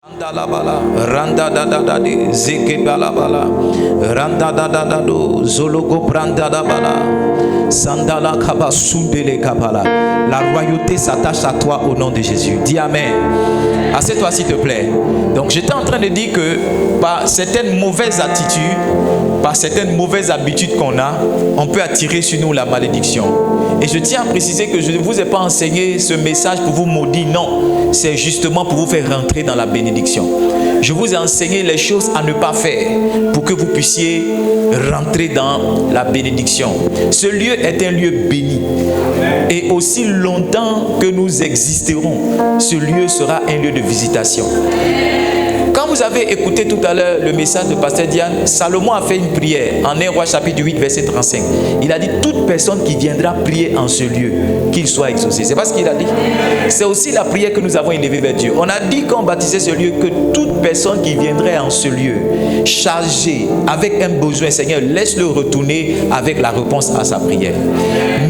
Randalabala, randa da da da de zeke balabala, randa da da da do zologo branda da bala, sandala kaba sundele kabala. La royauté s'attache à toi au nom de Jésus. Dis amen. Assieds-toi s'il te plaît. Donc j'étais en train de dire que par certaines mauvaises attitudes, par certaines mauvaises habitudes qu'on a, on peut attirer sur nous la malédiction. Et je tiens à préciser que je ne vous ai pas enseigné ce message pour vous maudire, non. C'est justement pour vous faire rentrer dans la bénédiction. Je vous ai enseigné les choses à ne pas faire pour que vous puissiez rentrer dans la bénédiction. Ce lieu est un lieu béni. Et aussi longtemps que nous existerons, ce lieu sera un lieu de visitation. Quand vous avez écouté tout à l'heure le message de Pasteur Diane, Salomon a fait une prière en 1 Roi chapitre 8 verset 35. Il a dit toute personne qui viendra prier en ce lieu, qu'il soit exaucé. C'est pas ce qu'il a dit. C'est aussi la prière que nous avons élevée vers Dieu. On a dit quand on baptisait ce lieu que toute personne qui viendrait en ce lieu, chargée avec un besoin, Seigneur, laisse-le retourner avec la réponse à sa prière.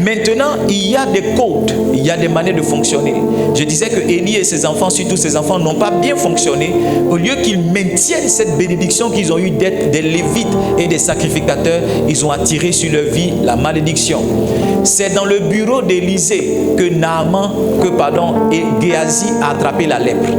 Maintenant, il y a des codes, il y a des manières de fonctionner. Je disais que Élie et ses enfants, surtout ses enfants, n'ont pas bien fonctionné. Au lieu qu'ils maintiennent cette bénédiction qu'ils ont eue d'être des lévites et des sacrificateurs, ils ont attiré sur leur vie la malédiction. C'est dans le bureau d'Élisée que et Géasi a attrapé la lèpre.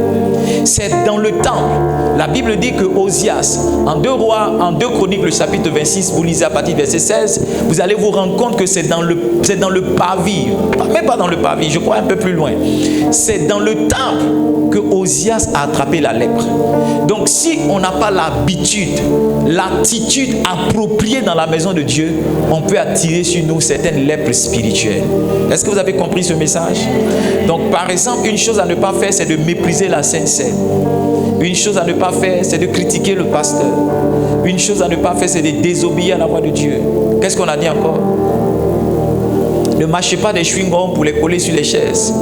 C'est dans le temple. La Bible dit que Osias, en 2 Chroniques, le chapitre 26, vous lisez à partir du verset 16, vous allez vous rendre compte que c'est dans le parvis, même pas dans le parvis, je crois un peu plus loin. C'est dans le temple que Osias a attrapé la lèpre. Donc si on n'a pas l'habitude, l'attitude appropriée dans la maison de Dieu, on peut attirer sur nous certaines lèpres spirituelles. Est-ce que vous avez compris ce message? Donc par exemple, une chose à ne pas faire, c'est de mépriser la Sainte Seine. Une chose à ne pas faire, c'est de critiquer le pasteur. Une chose à ne pas faire, c'est de désobéir à la voix de Dieu. Qu'est-ce qu'on a dit encore? Ne mâchez pas des chewing-gums pour les coller sur les chaises.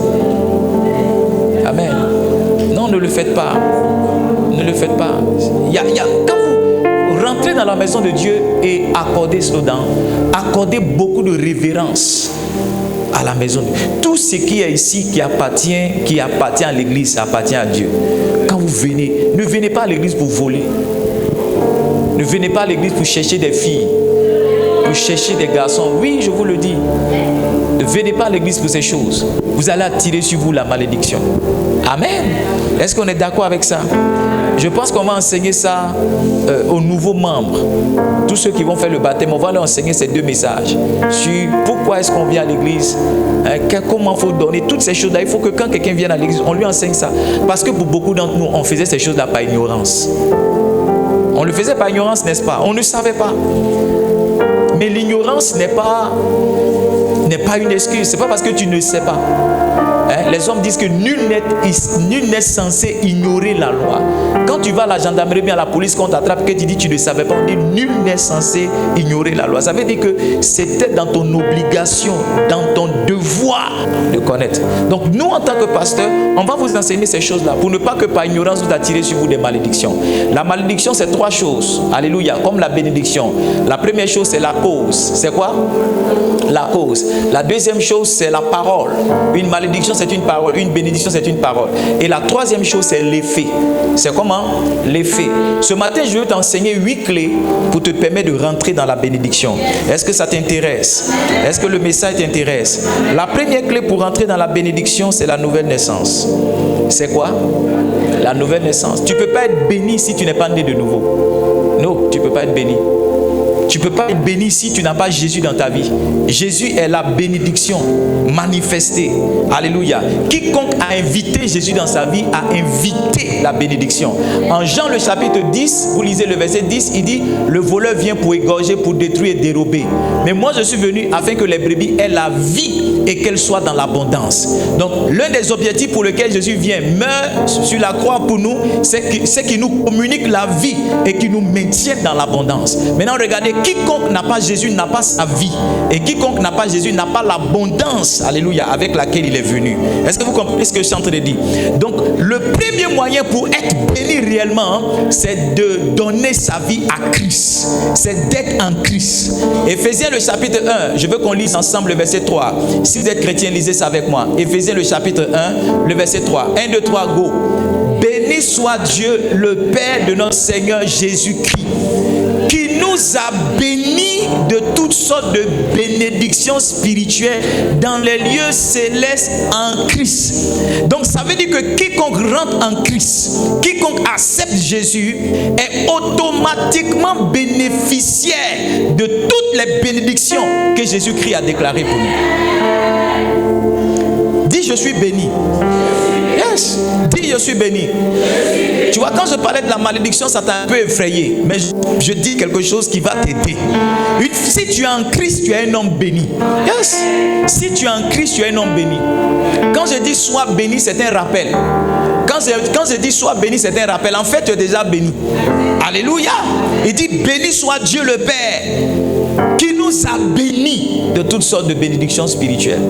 Amen. Non, ne le faites pas. Ne le faites pas. Quand vous rentrez dans la maison de Dieu et accordez cela, accordez beaucoup de révérence à la maison de Dieu. Tout ce qui est ici qui appartient à l'église, ça appartient à Dieu. Quand vous venez, ne venez pas à l'église pour voler. Ne venez pas à l'église pour chercher des filles, pour chercher des garçons. Oui, je vous le dis. Ne venez pas à l'église pour ces choses. Vous allez attirer sur vous la malédiction. Amen. Est-ce qu'on est d'accord avec ça? Je pense qu'on va enseigner ça aux nouveaux membres. Tous ceux qui vont faire le baptême, on va leur enseigner ces deux messages. Sur pourquoi est-ce qu'on vient à l'église, comment il faut donner, toutes ces choses-là. Il faut que quand quelqu'un vienne à l'église, on lui enseigne ça. Parce que pour beaucoup d'entre nous, on faisait ces choses-là par ignorance. On le faisait par ignorance, n'est-ce pas? On ne savait pas. Mais l'ignorance n'est pas une excuse. C'est pas parce que tu ne sais pas. Les hommes disent que nul n'est censé ignorer la loi. Quand tu vas à la gendarmerie, bien à la police, quand on t'attrape, que tu dis que tu ne savais pas, on dit nul n'est censé ignorer la loi. Ça veut dire que c'était dans ton obligation, dans ton devoir de connaître. Donc nous, en tant que pasteurs, on va vous enseigner ces choses-là pour ne pas que par ignorance vous attirez sur vous des malédictions. La malédiction, c'est 3 choses. Alléluia, comme la bénédiction. La première chose, c'est la cause. C'est quoi? La cause. La deuxième chose, c'est la parole. Une malédiction, c'est une parole. Une bénédiction, c'est une parole. Et la troisième chose, c'est l'effet. C'est comment? L'effet. Ce matin, je vais t'enseigner 8 clés pour te permettre de rentrer dans la bénédiction. Est-ce que ça t'intéresse? Est-ce que le message t'intéresse? La première clé pour rentrer dans la bénédiction, c'est la nouvelle naissance. C'est quoi? La nouvelle naissance. Tu ne peux pas être béni si tu n'es pas né de nouveau. Non, tu ne peux pas être béni. Tu ne peux pas être béni si tu n'as pas Jésus dans ta vie. Jésus est la bénédiction manifestée. Alléluia. Quiconque a invité Jésus dans sa vie a invité la bénédiction. En Jean le chapitre 10, vous lisez le verset 10, il dit « Le voleur vient pour égorger, pour détruire et dérober. Mais moi je suis venu afin que les brebis aient la vie et qu'elles soient dans l'abondance. » Donc l'un des objectifs pour lequel Jésus vient, meurt sur la croix pour nous, c'est qu'il nous communique la vie et qu'il nous maintienne dans l'abondance. Maintenant regardez, quiconque n'a pas Jésus n'a pas sa vie. Et quiconque n'a pas Jésus n'a pas l'abondance, alléluia, avec laquelle il est venu. Est-ce que vous comprenez ce que je suis en train de dire? Donc, le premier moyen pour être béni réellement, c'est de donner sa vie à Christ. C'est d'être en Christ. Éphésiens le chapitre 1, je veux qu'on lise ensemble le verset 3. Si vous êtes chrétien, lisez ça avec moi. Éphésiens le chapitre 1, le verset 3. 1, 2, 3, go. Béni béni soit Dieu, le Père de notre Seigneur Jésus-Christ, qui nous a bénis de toutes sortes de bénédictions spirituelles dans les lieux célestes en Christ. Donc ça veut dire que quiconque rentre en Christ, quiconque accepte Jésus, est automatiquement bénéficiaire de toutes les bénédictions que Jésus-Christ a déclarées pour nous. Dis, je suis béni. Yes. Dis, je suis béni. Tu vois, quand je parlais de la malédiction, ça t'a un peu effrayé. Mais je dis quelque chose qui va t'aider. Si tu es en Christ, tu es un homme béni. Yes. Si tu es en Christ, tu es un homme béni. Quand je dis sois béni, c'est un rappel. Quand je dis sois béni, c'est un rappel. En fait, tu es déjà béni. Alléluia. Il dit béni soit Dieu le Père, qui nous a bénis de toutes sortes de bénédictions spirituelles.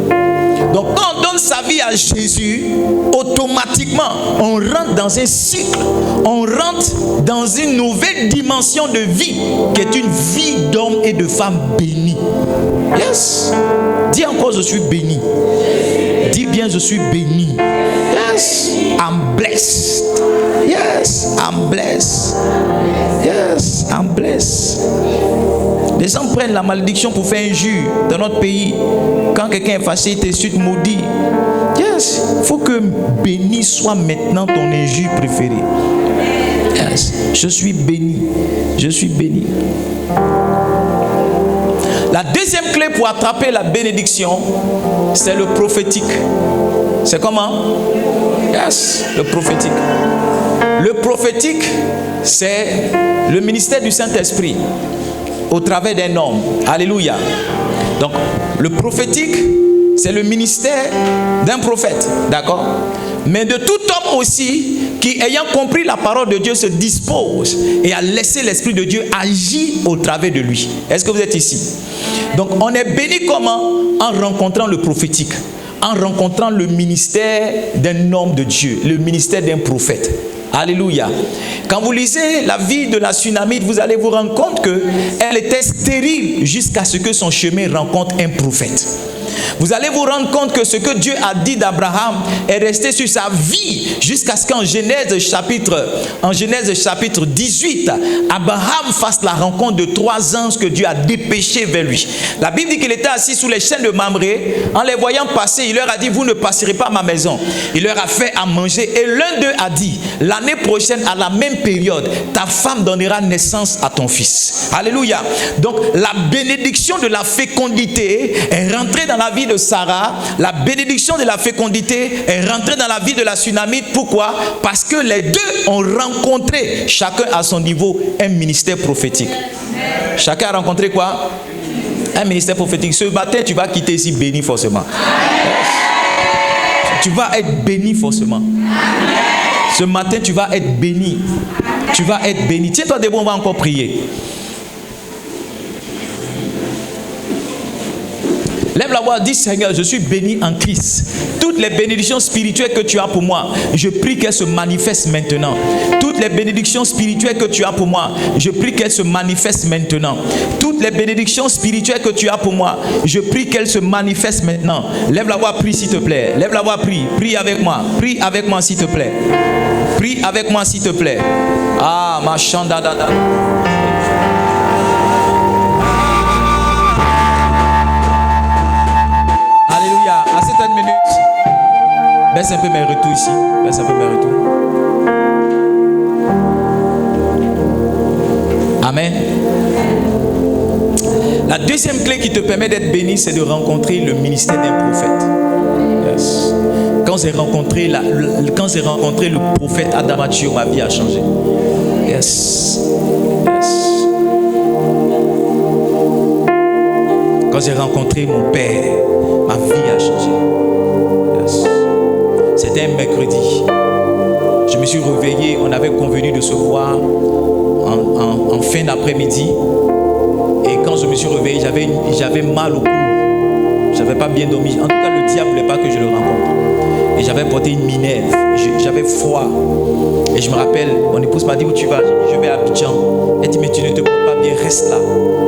Donc quand on donne sa vie à Jésus, automatiquement on rentre dans un cycle, on rentre dans une nouvelle dimension de vie qui est une vie d'homme et de femme bénis. Yes. Dis encore, je suis béni. Dis bien, je suis béni. Yes. I'm blessed. Yes, I'm blessed. Yes, I'm blessed. Les gens prennent la malédiction pour faire injure dans notre pays. Quand quelqu'un est fâché, il t'insulte, maudit. Yes, il faut que béni soit maintenant ton injure préférée. Yes, je suis béni. Je suis béni. La deuxième clé pour attraper la bénédiction, c'est le prophétique. C'est comment? Yes, le prophétique. Le prophétique, c'est le ministère du Saint-Esprit au travers d'un homme. Alléluia. Donc, le prophétique, c'est le ministère d'un prophète. D'accord? Mais de tout homme aussi qui, ayant compris la parole de Dieu, se dispose et a laissé l'Esprit de Dieu agir au travers de lui. Est-ce que vous êtes ici? Donc, on est béni comment? En rencontrant le prophétique, en rencontrant le ministère d'un homme de Dieu, le ministère d'un prophète. Alléluia. Quand vous lisez la vie de la Sunamite, vous allez vous rendre compte qu'elle était stérile jusqu'à ce que son chemin rencontre un prophète. Vous allez vous rendre compte que ce que Dieu a dit d'Abraham est resté sur sa vie jusqu'à ce qu'en Genèse chapitre 18, Abraham fasse la rencontre de 3 anges que Dieu a dépêchés vers lui. La Bible dit qu'il était assis sous les chênes de Mamré. En les voyant passer, il leur a dit, vous ne passerez pas à ma maison. Il leur a fait à manger et l'un d'eux a dit, l'année prochaine à la même période, ta femme donnera naissance à ton fils. Alléluia. Donc la bénédiction de la fécondité est rentrée dans la vie de Sarah. La bénédiction de la fécondité est rentrée dans la vie de la Sunamite. Pourquoi? Parce que les deux ont rencontré, chacun à son niveau, un ministère prophétique. Chacun a rencontré quoi? Un ministère prophétique. Ce matin, tu vas quitter ici béni forcément. Tu vas être béni forcément. Ce matin, tu vas être béni. Tu vas être béni. Tiens-toi debout, on va encore prier. Lève la voix, dis Seigneur, je suis béni en Christ. Toutes les bénédictions spirituelles que tu as pour moi, je prie qu'elles se manifestent maintenant. Toutes les bénédictions spirituelles que tu as pour moi, je prie qu'elles se manifestent maintenant. Toutes les bénédictions spirituelles que tu as pour moi, je prie qu'elles se manifestent maintenant. Lève la voix, prie s'il te plaît. Lève la voix, prie. Prie avec moi. Prie avec moi s'il te plaît. Prie avec moi s'il te plaît. Ah, ma chandadada. À cette minute, baisse un peu mes retours ici. Baisse un peu mes retours. Amen. La deuxième clé qui te permet d'être béni, c'est de rencontrer le ministère d'un prophète. Yes. Quand j'ai rencontré le prophète Adamatio, ma vie a changé. Yes. Yes. Quand j'ai rencontré mon père, ma vie a changé. Yes. C'était un mercredi. Je me suis réveillé. On avait convenu de se voir en fin d'après-midi. Et quand je me suis réveillé, j'avais mal au cou. J'avais pas bien dormi. En tout cas, le diable ne voulait pas que je le rencontre. Et j'avais porté une minerve. J'avais froid. Et je me rappelle, mon épouse m'a dit, où tu vas? Je vais à Abidjan. Elle dit, mais tu ne te portes pas bien, reste là.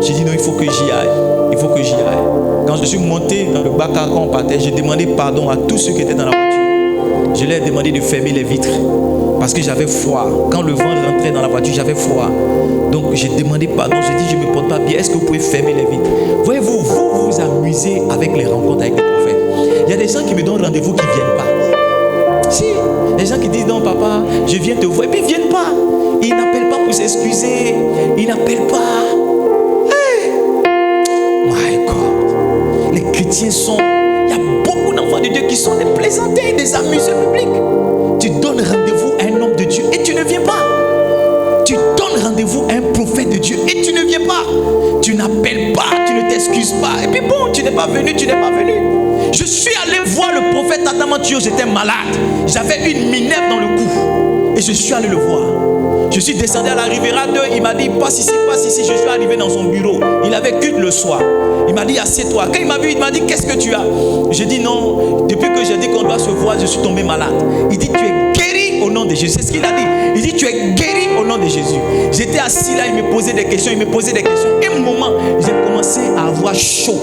J'ai dit, non, il faut que j'y aille. Il faut que j'y aille. Quand je suis monté dans le bac à quand on partait, j'ai demandé pardon à tous ceux qui étaient dans la voiture. Je leur ai demandé de fermer les vitres. Parce que j'avais froid. Quand le vent rentrait dans la voiture, j'avais froid. Donc j'ai demandé pardon. Je dis, je ne me porte pas bien. Est-ce que vous pouvez fermer les vitres? Voyez-vous, vous vous amusez avec les rencontres avec les prophètes. Il y a des gens qui me donnent rendez-vous qui ne viennent pas. Si, les gens qui disent, non papa, je viens te voir. Et puis ils ne viennent pas. Ils n'appellent pas pour s'excuser. Ils n'appellent pas. Hey! My God. Les chrétiens sont... Il y a beaucoup d'enfants de Dieu qui sont des plaisantins, des amuseurs publics. Tu donnes rendez-vous à un homme de Dieu et tu ne viens pas. Tu donnes rendez-vous à un prophète de Dieu et tu ne viens pas. Tu n'appelles pas, tu ne t'excuses pas. Et puis bon, tu n'es pas venu, tu n'es pas venu. Je suis allé voir le prophète Adamantio, j'étais malade. J'avais une minerve dans le cou. Et je suis allé le voir. Je suis descendu à la Riviera 2, il m'a dit, passe ici, passe ici. Je suis arrivé dans son bureau. Il avait culte le soir. Il m'a dit, assieds-toi. Quand il m'a vu, il m'a dit, qu'est-ce que tu as? J'ai dit, non, depuis que j'ai dit qu'on doit se voir, je suis tombé malade. Il dit, tu es guéri au nom de Jésus. C'est ce qu'il a dit. Il dit, tu es guéri au nom de Jésus. J'étais assis là, il me posait des questions, Et un moment, j'ai commencé à avoir chaud.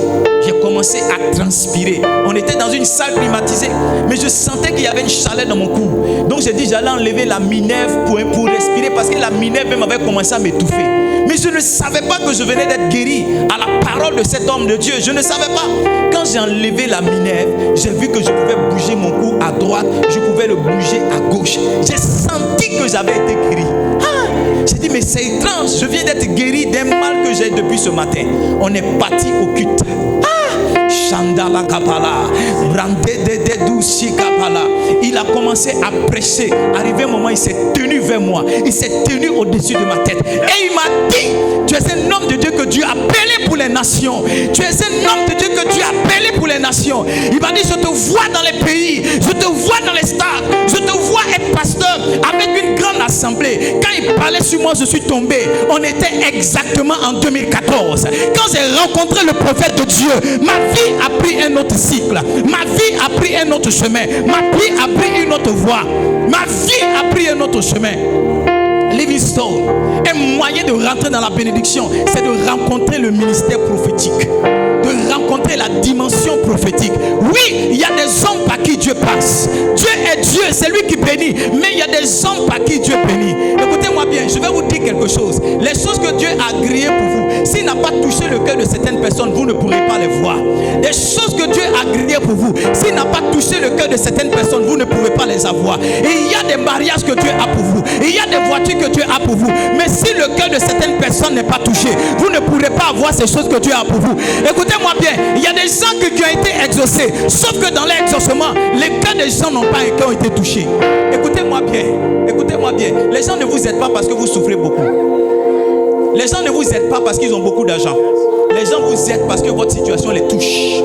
J'ai commencé à transpirer. On était dans une salle climatisée, mais je sentais qu'il y avait une chaleur dans mon cou. Donc j'ai dit, j'allais enlever la minerve pour respirer, parce que la minerve même avait commencé à m'étouffer. Mais je ne savais pas que je venais d'être guéri à la parole de cet homme de Dieu. Je ne savais pas. Quand j'ai enlevé la minerve, j'ai vu que je pouvais bouger mon cou à droite, je pouvais le bouger à gauche. J'ai senti que j'avais été guéri. J'ai dit, mais c'est étrange, je viens d'être guéri d'un mal que j'ai depuis ce matin. On est parti au culte. Chandala Kapala, il a commencé à prêcher. Arrivé un moment, il s'est tenu vers moi. Il s'est tenu au-dessus de ma tête. Et il m'a dit, tu es un homme de Dieu que Dieu a appelé pour les nations. Tu es un homme de Dieu que Dieu a appelé pour les nations. Il m'a dit, je te vois dans les pays. Je te vois dans les stades. Je te vois être pasteur avec une grande assemblée. Quand il parlait sur moi, je suis tombé. On était exactement en 2014. Quand j'ai rencontré le prophète de Dieu, ma vie a pris un autre cycle. Ma vie a pris un autre chemin. Ma vie a pris une autre voie. Ma vie a pris un autre chemin. Livingstone, un moyen de rentrer dans la bénédiction, c'est de rencontrer le ministère prophétique, de rencontrer la dimension prophétique. Oui, il y a des hommes par qui Dieu passe. Dieu est Dieu, c'est lui qui bénit. Mais il y a des hommes par qui Dieu bénit. Écoutez-moi bien, je vais vous dire quelque chose. Les choses que Dieu a créées pour vous, s'il n'a pas touché le cœur de certaines personnes, vous ne pourrez pas les voir. Les choses que Dieu a créées pour vous, s'il n'a pas touché le cœur de certaines personnes, vous ne pourrez pas les avoir. Et il y a des mariages que Dieu a pour vous. Et il y a des voitures que Dieu a pour vous. Mais si le cœur de certaines personnes n'est pas touché, vous ne pourrez pas avoir ces choses que Dieu a pour vous. Écoutez-moi bien, il y a des gens qui ont été exaucés, sauf que dans l'exaucement, les cœurs des gens n'ont pas été touchés. Écoutez-moi bien, écoutez-moi bien. Les gens ne vous aident pas parce que vous souffrez beaucoup. Les gens ne vous aident pas parce qu'ils ont beaucoup d'argent. Les gens vous aident parce que votre situation les touche.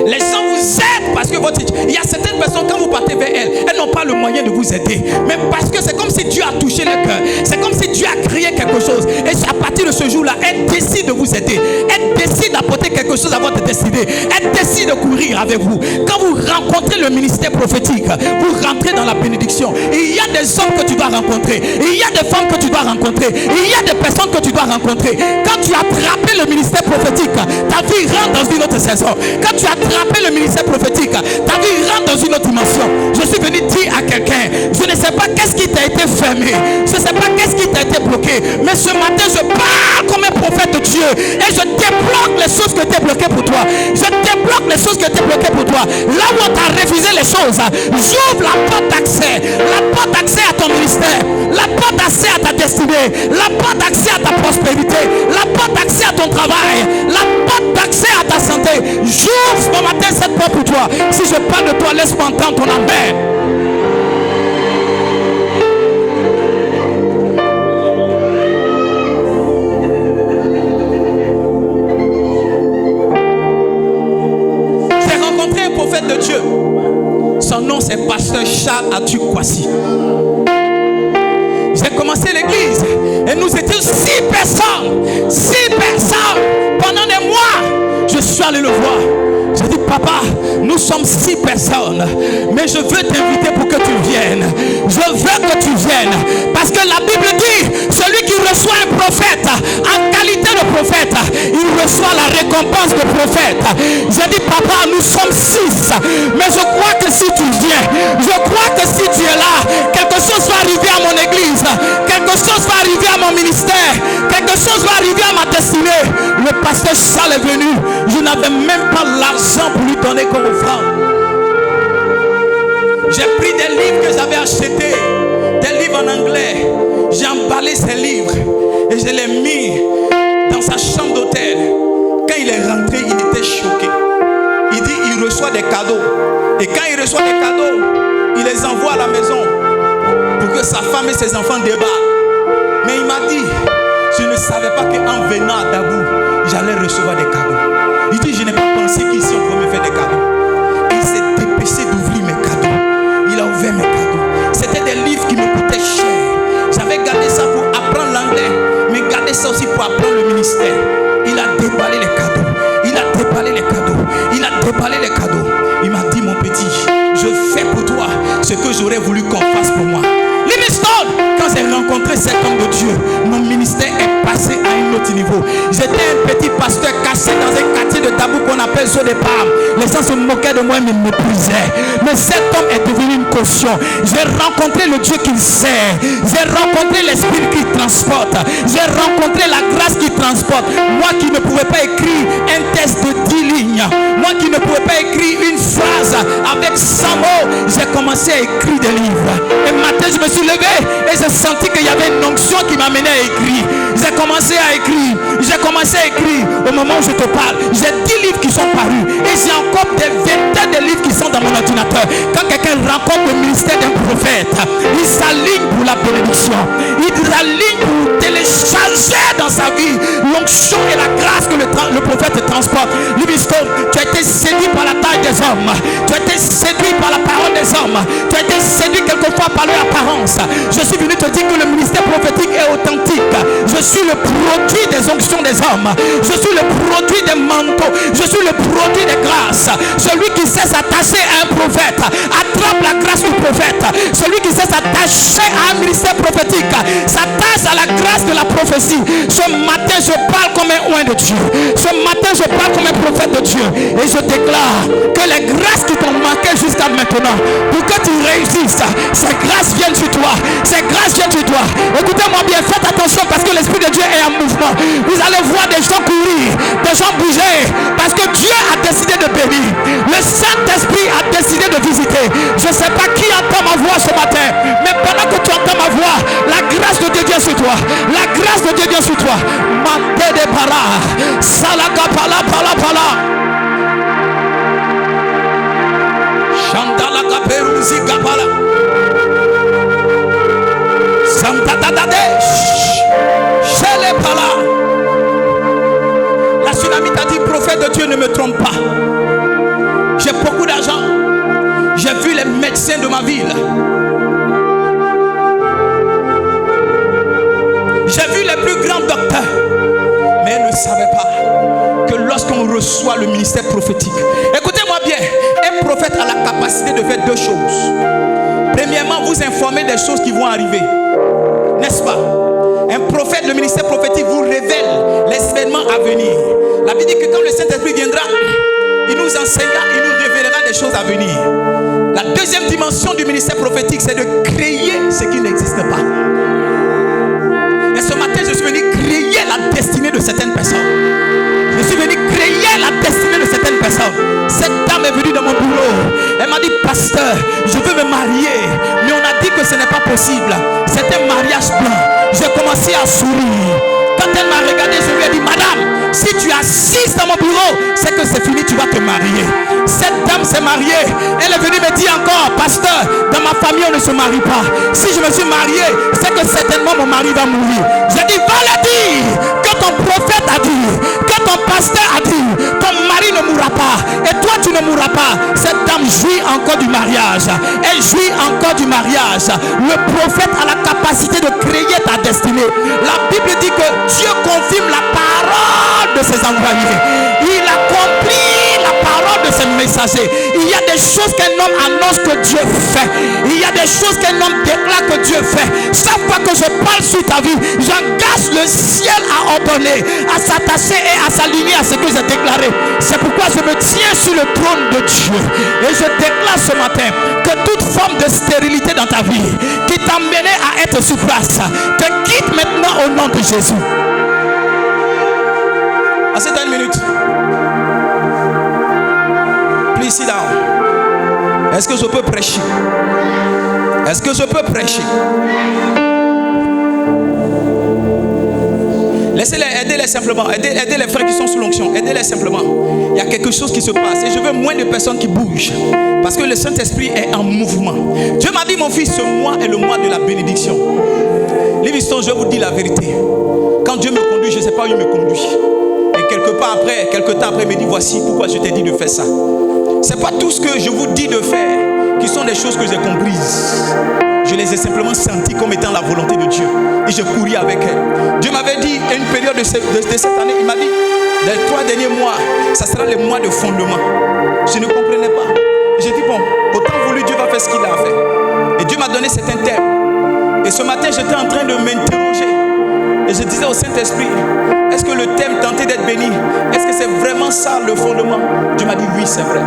Les gens vous aident parce que votre situation... Il y a certaines personnes, quand vous partez vers elles n'ont pas le moyen de vous aider. Mais parce que c'est comme si Dieu a touché le cœur. C'est comme si Dieu a créé quelque chose. Et à partir de ce jour-là, elle décide de vous aider. Elle décide d'apporter quelque chose à votre destinée. Elle décide de courir avec vous. Quand vous rencontrez le ministère prophétique, vous rentrez dans la bénédiction. Et il y a des hommes que tu dois rencontrer. Et il y a des femmes que tu dois rencontrer. Et il y a des personnes que tu dois rencontrer. Quand tu as attrapé le ministère prophétique, ta vie rentre dans une autre saison. Quand tu as attrapé le ministère prophétique, ta vie rentre dans une autre dimension. Je suis venu dire à quelqu'un, je ne sais pas qu'est-ce qui t'a été fermé, je ne sais pas qu'est-ce qui t'a été bloqué, mais ce matin je parle comme un prophète de Dieu et je débloque les choses qui étaient bloquées pour toi. Je débloque les choses qui étaient bloquées pour toi. Là où on t'a refusé les choses, j'ouvre la porte d'accès à ton ministère, la porte d'accès à ta destinée, la porte d'accès à ta prospérité, la porte d'accès à ton travail, la porte d'accès à ta santé. J'ouvre ce matin cette porte pour toi. Si je parle de toi, laisse-moi entendre ton amen. J'ai rencontré un prophète de Dieu. Son nom c'est Pasteur Charles Atukwasi. J'ai commencé l'église et nous étions 6 personnes. 6 personnes pendant des mois. Je suis allé le voir. J'ai dit, papa, nous sommes 6 personnes, mais je veux t'inviter pour que tu viennes. Je veux que tu viennes. Parce que la Bible dit, celui qui reçoit un prophète, en qualité de prophète, il reçois la récompense de prophète. J'ai dit, papa, nous sommes 6. Mais je crois que si tu viens, je crois que si tu es là, quelque chose va arriver à mon église, quelque chose va arriver à mon ministère, quelque chose va arriver à ma destinée. Le pasteur Charles est venu. Je n'avais même pas l'argent pour lui donner comme offrande. J'ai pris des livres que j'avais achetés, des livres en anglais. J'ai emballé ces livres et je les ai mis dans sa chambre d'hôtel. Quand il est rentré, il était choqué. Il dit, il reçoit des cadeaux. Et quand il reçoit des cadeaux, il les envoie à la maison pour que sa femme et ses enfants débattent. Mais il m'a dit, je ne savais pas qu'en venant à Dabou, j'allais recevoir des cadeaux. Il dit, je n'ai pas pensé qu'ici on pouvait me faire des cadeaux. Et il s'est dépêché d'ouvrir mes cadeaux. Il a ouvert mes cadeaux. C'était des livres qui me coûtaient cher. J'avais gardé ça pour apprendre l'anglais, mais gardé ça aussi pour apprendre le ministère. Il a déballé les cadeaux. Il a déballé les cadeaux. Il a déballé les cadeaux. Il m'a dit, mon petit, je fais pour toi ce que j'aurais voulu qu'on fasse pour moi. Livingstone, quand j'ai rencontré cet homme de Dieu, mon ministère est passé à un autre niveau. J'étais un petit pasteur caché dans un quartier de Tabou qu'on appelle Saut des Palmes. Les gens se moquaient de moi et me méprisaient. Mais cet homme est devenu une caution. J'ai rencontré le Dieu qu'il sert. J'ai rencontré l'esprit qui transporte. J'ai rencontré la grâce qui transporte. Moi qui ne pouvais pas écrire un texte de 10 lignes, moi qui ne pouvais pas écrire une phrase avec 100 mots, j'ai commencé à écrire des livres. Et matin, je me suis levé et j'ai senti qu'il y avait une onction qui m'amenait à écrire. J'ai commencé à écrire. J'ai commencé à écrire. Au moment où je te parle, j'ai 10 livres qui sont parus. Et j'ai encore des vingtaines de livres qui sont dans mon ordinateur. Quand quelqu'un rencontre le ministère d'un prophète, il s'aligne pour la bénédiction. Il s'aligne pour télécharger dans sa vie l'onction et la grâce que le prophète transporte. Livingstone, tu as été séduit par la taille des hommes. Tu as été séduit par la parole des hommes. Tu as été séduit quelquefois par leur apparence. Je suis venu te dire que le ministère prophétique est authentique. Je suis le produit des onctions des hommes. Je suis le produit des manteaux. Je suis le produit des grâces. Celui qui sait s'attacher à un prophète attrape la grâce du prophète. Celui qui sait s'attacher à un ministère prophétique s'attache à la grâce de la prophétie. Ce matin, je parle comme un oint de Dieu. Ce matin, je parle comme un prophète de Dieu. Et je déclare que les grâces qui t'ont manqué jusqu'à maintenant, pour que tu réussisses, ces grâces viennent sur toi. Ces grâces viennent sur toi. Écoutez-moi bien, faites attention parce que l'Esprit de Dieu est en mouvement. Vous allez voir des gens courir, des gens bouger, parce que Dieu a décidé de bénir. Le Saint-Esprit a décidé de visiter. Je ne sais pas qui entend ma voix ce matin, mais pendant que tu entends ma voix, la grâce de Dieu vient sur toi. La grâce de Dieu vient sur toi. Mate de para, salaka pala pala pala. Chandala kaperuzi kapala. Santa Dadadesh. Shele pala. La Tsunamite a dit, prophète de Dieu, ne me trompe pas. J'ai beaucoup d'argent. J'ai vu les médecins de ma ville. J'ai vu les plus grands docteurs. Mais ils ne savaient pas que lorsqu'on reçoit le ministère prophétique, écoutez-moi bien, un prophète a la capacité de faire deux choses. Premièrement, vous informer des choses qui vont arriver. N'est-ce pas? Un prophète, le ministère prophétique vous révèle les événements à venir. La Bible dit que quand le Saint-Esprit viendra, il nous enseignera, il nous révélera des choses à venir. La deuxième dimension du ministère prophétique, c'est de créer ce qui n'existe pas. Et ce matin, je suis venu créer la destinée de certaines personnes. Je suis venu créer la destinée de certaines personnes. Cette dame est venue dans mon bureau. Elle m'a dit, pasteur, je veux me marier. Mais on a dit que ce n'est pas possible. C'est un mariage blanc. J'ai commencé à sourire. Quand elle m'a regardé, je lui ai dit, madame, si tu assistes dans mon bureau, c'est que c'est fini, tu vas te marier. Cette dame s'est mariée. Elle est venue me dire encore, pasteur, dans ma famille, on ne se marie pas. Si je me suis marié, c'est que certainement mon mari va mourir. J'ai dit, va le dire, que ton prophète a dit, que ton pasteur a dit, ton mari ne mourra pas. Et toi, tu ne mourras pas. Cette dame jouit encore du mariage. Elle jouit encore du mariage. Le prophète a la capacité de créer ta destinée. La Bible dit que Dieu confirme la parole de ses envoyés. Il accomplit la parole de ses messagers. Il y a des choses qu'un homme annonce que Dieu fait. Il y a des choses qu'un homme déclare que Dieu fait. Chaque fois que je parle sur ta vie, j'engage le ciel à ordonner, à s'attacher et à s'aligner à ce que j'ai déclaré. C'est pourquoi je me tiens sur le trône de Dieu et je déclare ce matin que toute forme de stérilité dans ta vie qui t'amenait à être sur place te quitte maintenant au nom de Jésus. Assez d'une minute. Please sit down. Est-ce que je peux prêcher? Est-ce que je peux prêcher? Laissez-les, aidez-les simplement. Aidez les frères qui sont sous l'onction. Aidez-les simplement. Il y a quelque chose qui se passe. Et je veux moins de personnes qui bougent. Parce que le Saint-Esprit est en mouvement. Dieu m'a dit, mon fils, ce mois est le mois de la bénédiction. Livingstone, je vous dis la vérité. Quand Dieu me conduit, je ne sais pas où il me conduit. Et quelque temps après, il me dit, voici pourquoi je t'ai dit de faire ça. Ce n'est pas tout ce que je vous dis de faire qui sont des choses que j'ai comprises. Je les ai simplement senties comme étant la volonté de Dieu. Et je courais avec elle. Dieu m'avait dit, à une période de cette année, il m'a dit, dans les 3 derniers mois, ça sera le mois de fondement. Je ne comprenais pas. J'ai dit, bon, autant voulu, Dieu va faire ce qu'il a fait. Et Dieu m'a donné certains thèmes. Et ce matin, j'étais en train de m'interroger. Et je disais au Saint-Esprit, est-ce que le thème tenté d'être béni, est-ce que c'est vraiment ça le fondement? Dieu m'a dit, oui, c'est vrai.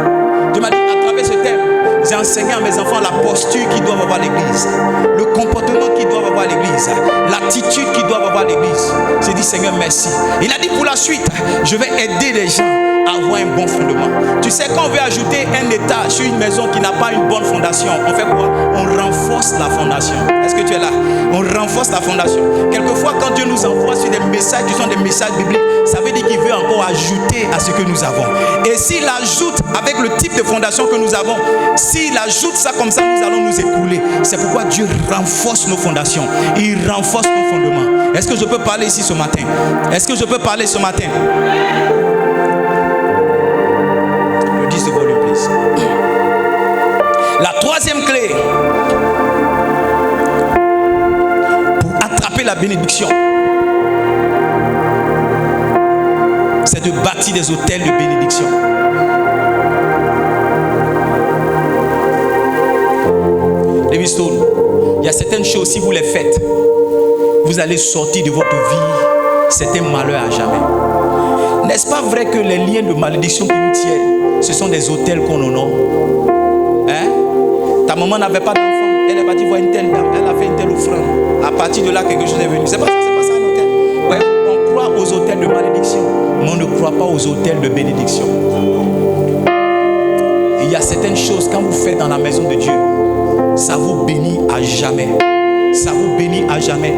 Dieu m'a dit, à travers ce thème, j'ai enseigné à mes enfants la posture qu'ils doivent avoir à l'église, le comportement qu'ils doivent avoir à l'église, l'attitude qu'ils doivent avoir à l'église. J'ai dit, Seigneur, merci. Il a dit, pour la suite, je vais aider les gens à avoir un bon fondement. Tu sais, quand on veut ajouter un étage sur une maison qui n'a pas une bonne fondation, on fait quoi? On renforce la fondation. Est-ce que tu es là? On renforce la fondation. Quelquefois, quand Dieu nous envoie sur des messages qui sont des messages bibliques, ça veut dire qu'il veut encore ajouter à ce que nous avons. Et s'il ajoute avec le type de fondation que nous avons, s'il ajoute ça comme ça, nous allons nous écrouler. C'est pourquoi Dieu renforce nos fondations. Il renforce nos fondements. Est-ce que je peux parler ici ce matin? Est-ce que je peux parler ce matin? Le 10 de volume, please. La troisième clé pour attraper la bénédiction, c'est de bâtir des hôtels de bénédiction. Livingstone, il y a certaines choses, si vous les faites, vous allez sortir de votre vie certains malheurs à jamais. N'est-ce pas vrai que les liens de malédiction qui nous tiennent, ce sont des hôtels qu'on honore? Hein? Ta maman n'avait pas d'enfant, elle est partie voir une telle dame, elle a fait une telle offrande. À partir de là, quelque chose est venu. C'est pas ça, c'est pas ça un hôtel. Ouais, on croit aux hôtels de malédiction, mais on ne croit pas aux hôtels de bénédiction. Il y a certaines choses, quand vous faites dans la maison de Dieu, ça vous bénit à jamais. Ça vous bénit à jamais.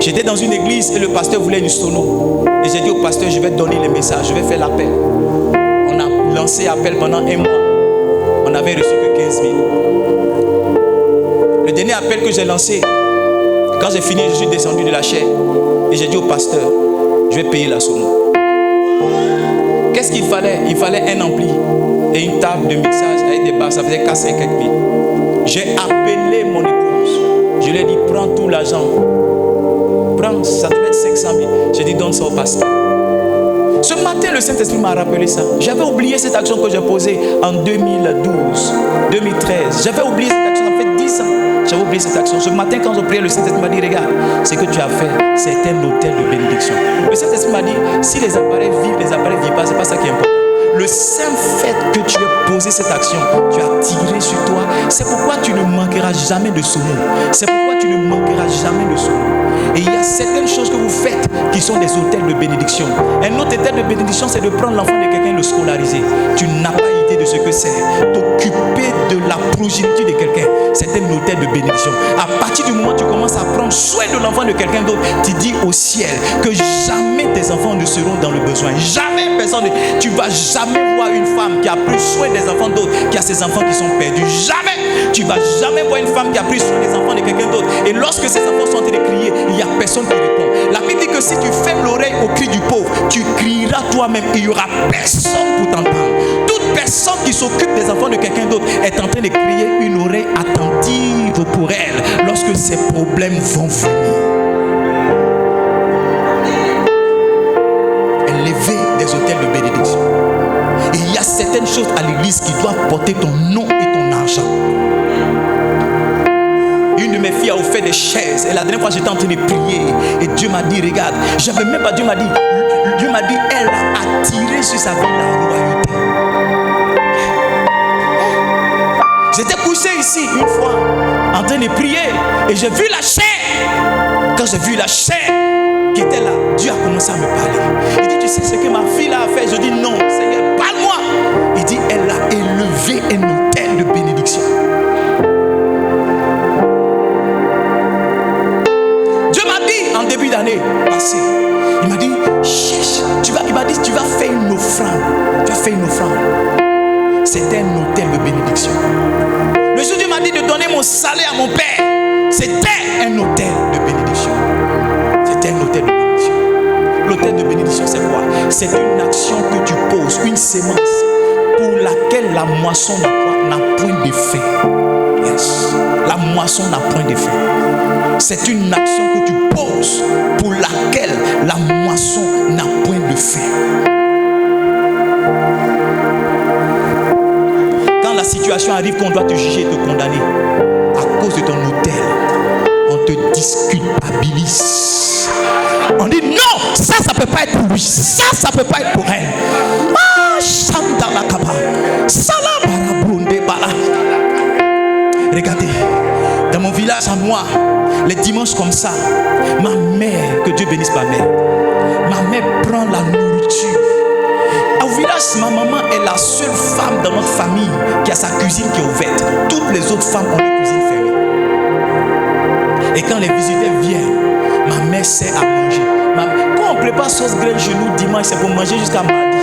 J'étais dans une église et le pasteur voulait une sono. Et j'ai dit au pasteur, je vais donner les messages, je vais faire l'appel. On a lancé l'appel pendant 1 mois. On n'avait reçu que 15 000. Le dernier appel que j'ai lancé, quand j'ai fini, je suis descendu de la chaire. Et j'ai dit au pasteur, je vais payer la sono. Qu'est-ce qu'il fallait? Il fallait un ampli et une table de mixage avec des barres. Ça faisait 4 5 000. J'ai appelé mon épouse. Je lui ai dit, prends tout l'argent. Prends, ça devait être 500 000. J'ai dit, donne ça au pasteur. Ce matin, le Saint-Esprit m'a rappelé ça. J'avais oublié cette action que j'ai posée en 2012, 2013. J'avais oublié cette action, ça fait 10 ans. J'avais oublié cette action. Ce matin, quand je priais, le Saint-Esprit m'a dit, regarde, ce que tu as fait, c'est un hôtel de bénédiction. Le Saint-Esprit m'a dit, si les appareils vivent pas, c'est pas ça qui est important. Le simple fait que tu aies posé cette action, tu as tiré sur toi. C'est pourquoi tu ne manqueras jamais de sono. C'est pourquoi tu ne manqueras jamais de sono. Et il y a certaines choses que vous faites qui sont des hôtels de bénédiction. Un autre hôtel de bénédiction, c'est de prendre l'enfant de quelqu'un et le scolariser. Tu n'as pas idée de ce que c'est. T'occuper de la progéniture de quelqu'un, c'est un hôtel de bénédiction. À partir du moment où tu commences à prendre soin de l'enfant de quelqu'un d'autre, tu dis au ciel que jamais tes enfants ne seront dans le besoin. Jamais personne. Tu vas jamais voir une femme qui a pris soin des enfants d'autres, qui a ses enfants qui sont perdus. Jamais. Tu vas jamais voir une femme qui a pris soin des enfants de quelqu'un d'autre. Et lorsque ces enfants sont en train de crier, il n'y a personne qui répond. La Bible dit que si tu fermes l'oreille au cri du pauvre, tu crieras toi-même et il n'y aura personne pour t'entendre. Toute personne qui s'occupe des enfants de quelqu'un d'autre est en train de crier une oreille attentive pour elle lorsque ces problèmes vont venir. Élever des hôtels de bénédiction. Et il y a certaines choses à l'église qui doivent porter ton nom et ton argent. Une de mes filles a offert des chaises. Et la dernière fois, j'étais en train de prier. Et Dieu m'a dit, regarde, j'avais même pas, Dieu m'a dit, elle a attiré sur sa vie la royauté. J'étais couché ici une fois, en train de prier. Et j'ai vu la chair. Quand j'ai vu la chair qui était là, Dieu a commencé à me parler. Il dit, tu sais ce que ma fille là a fait? Je dis, non, Seigneur, parle-moi. Il dit, elle a élevé un autel de bénédiction. Dieu m'a dit en début d'année passée, il m'a dit, cherche, il m'a dit, tu vas faire une offrande. Tu vas faire une offrande. C'était un autel de bénédiction. Le jour où Dieu m'a dit de donner mon salaire à mon père, c'était un autel de bénédiction. C'était un autel de bénédiction. L'autel de bénédiction, c'est quoi? C'est une action que tu poses, une sémence pour laquelle la moisson n'a point d'effet. Yes. La moisson n'a point d'effet. C'est une action que tu poses pour laquelle la moisson n'a point d'effet. Quand la situation arrive qu'on doit te juger et te condamner à cause de ton autel, on te disculpabilise. On dit non, ça peut pas être pour lui, ça peut pas être pour elle. Ah, Chandala Kaba, Salabarabunde Bala. Regardez, dans mon village à moi, les dimanches comme ça, ma mère, que Dieu bénisse ma mère prend la nourriture. Au village, ma maman est la seule femme dans notre famille qui a sa cuisine qui est ouverte. Toutes les autres femmes ont leur cuisine fermée. Et quand les visiteurs viennent, ma mère sait à manger. Quand on prépare sauce graine chez nous dimanche, c'est pour manger jusqu'à mardi.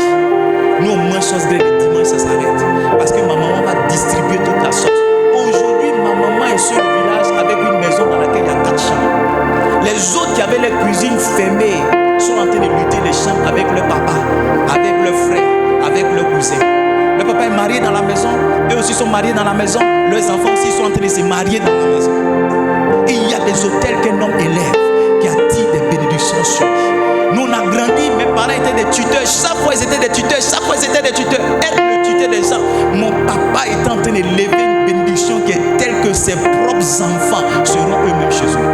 Nous on mange sauce graine et dimanche ça s'arrête. Parce que ma maman va distribuer toute la sauce. Aujourd'hui, ma maman est sur le village avec une maison dans laquelle il y a 4 chambres. Les autres qui avaient les cuisines fermées sont en train de lutter les chambres avec leur papa, avec leur frère, avec leur cousin. Le papa est marié dans la maison, eux aussi sont mariés dans la maison, leurs enfants aussi sont en train de se marier dans la maison. Et il y a des hôtels qu'un homme élève qui attirent des bénédictions sur lui. Nous on a grandi, mes parents étaient des tuteurs, chaque fois ils étaient des tuteurs, être le tuteur des gens. Mon papa est en train de lever une bénédiction qui est telle que ses propres enfants seront eux-mêmes chez eux.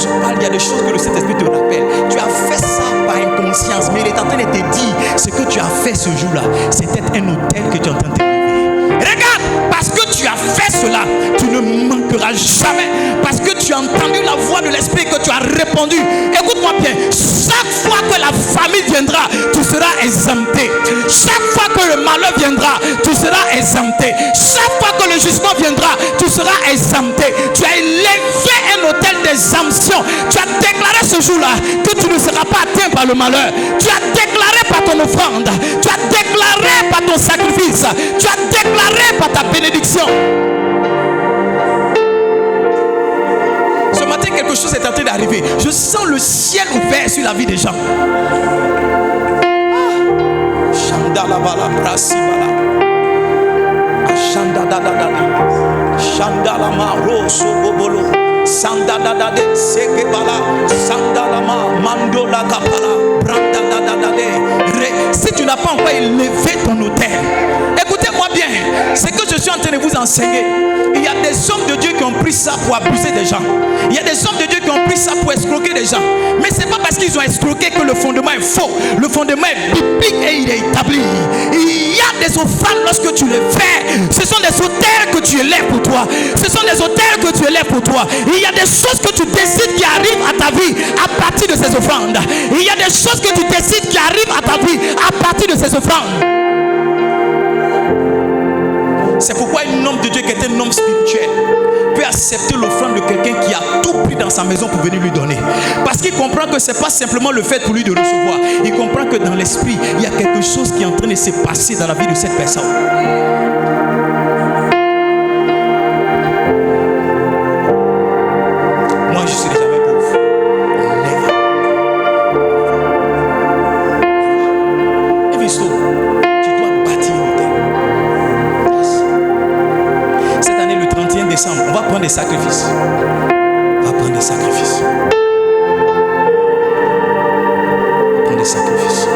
Je parle, il y a des choses que le Saint-Esprit te rappelle. Tu as fait ça par inconscience, mais il est en train de te dire ce que tu as fait ce jour-là. C'était un autel que tu es en train de lever. Regarde, parce que tu as fait cela, tu ne manqueras jamais. Parce que tu as entendu la voix de l'Esprit, que tu as répondu. Écoute-moi bien, chaque fois que la famille viendra, tu seras exempté. Chaque fois que le malheur viendra, tu seras exempté. Chaque fois que le jugement viendra, tu seras exempté. Tu as élevé un autel d'exemption. Tu as déclaré ce jour-là que tu ne seras pas atteint par le malheur. Tu as déclaré par ton offrande. Tu as déclaré par ton sacrifice. Tu as déclaré par ta bénédiction. Ce matin, quelque chose est en train d'arriver. Je sens le ciel ouvert sur la vie des gens. Chandala bala brasibala. Chandala ma roso bobolo. Sandadadade sekebala. Sandalama mandola kapala. Brandadadade. Si tu n'as pas encore élevé ton autel, écoutez-moi bien. C'est que je suis en train de vous enseigner. Il y a des hommes de Dieu qui ont pris ça pour abuser des gens. Il y a des hommes de Dieu qui ont pris ça pour escroquer des gens. Mais c'est pas parce qu'ils ont escroqué que le fondement est faux. Le fondement est biblique et il est établi. Il y a des offrandes lorsque tu les fais. Ce sont des autels que tu élèves pour toi. Ce sont des autels que tu élèves pour toi. Il y a des choses que tu décides qui arrivent à ta vie à partir de ces offrandes. Il y a des choses que tu décides qui arrivent à ta vie à partir de ces offrandes. C'est pourquoi un homme de Dieu qui est un homme spirituel peut accepter l'offrande de quelqu'un qui a tout pris dans sa maison pour venir lui donner. Parce qu'il comprend que ce n'est pas simplement le fait pour lui de recevoir. Il comprend que dans l'esprit, il y a quelque chose qui est en train de se passer dans la vie de cette personne. Moi, je suis jamais pauvre. Never. Even so, tu dois bâtir une autel. Cette année, le 31 décembre, on va prendre des sacrifices. On va prendre des sacrifices. Prendre des sacrifices.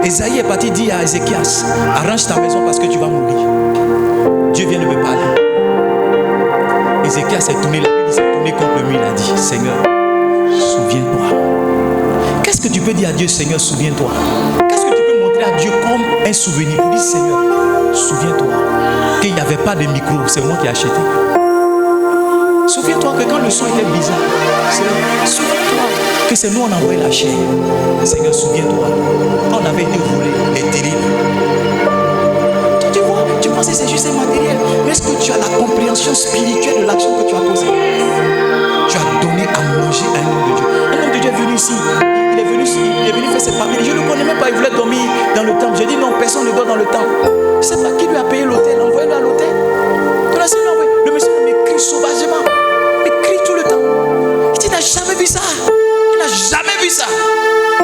Esaïe est parti dire à Ézéchias, arrange ta maison parce que tu vas mourir. Dieu vient de me parler. Ézéchias s'est tourné, la Bible s'est tourné contre lui, il a dit, Seigneur, souviens-toi. Qu'est-ce que tu peux dire à Dieu, Seigneur, souviens-toi? Qu'est-ce que tu peux montrer à Dieu comme un souvenir? Pour dire, Seigneur, souviens-toi qu'il n'y avait pas de micro, c'est moi qui ai acheté. Souviens-toi que quand le son était bizarre, souviens-toi que c'est nous on a envoyé la chair. Seigneur, souviens-toi quand on avait été volé les terribles. Tu vois, tu penses que c'est juste un matériel, mais est-ce que tu as la compréhension spirituelle de l'action que tu as posée? Tu as donné à manger à un homme de Dieu. Un homme de Dieu est venu ici. Il est venu faire ses papiers. Je ne le connais même pas. Il voulait dormir dans le temple. J'ai dit non, personne ne dort dans le temple. Je ne sais pas qui lui a payé l'hôtel. Envoyez-le à l'hôtel. Le monsieur m'écrit sauvagement. M'écrit tout le temps. Il dit, il n'a jamais vu ça. Il n'a jamais vu ça.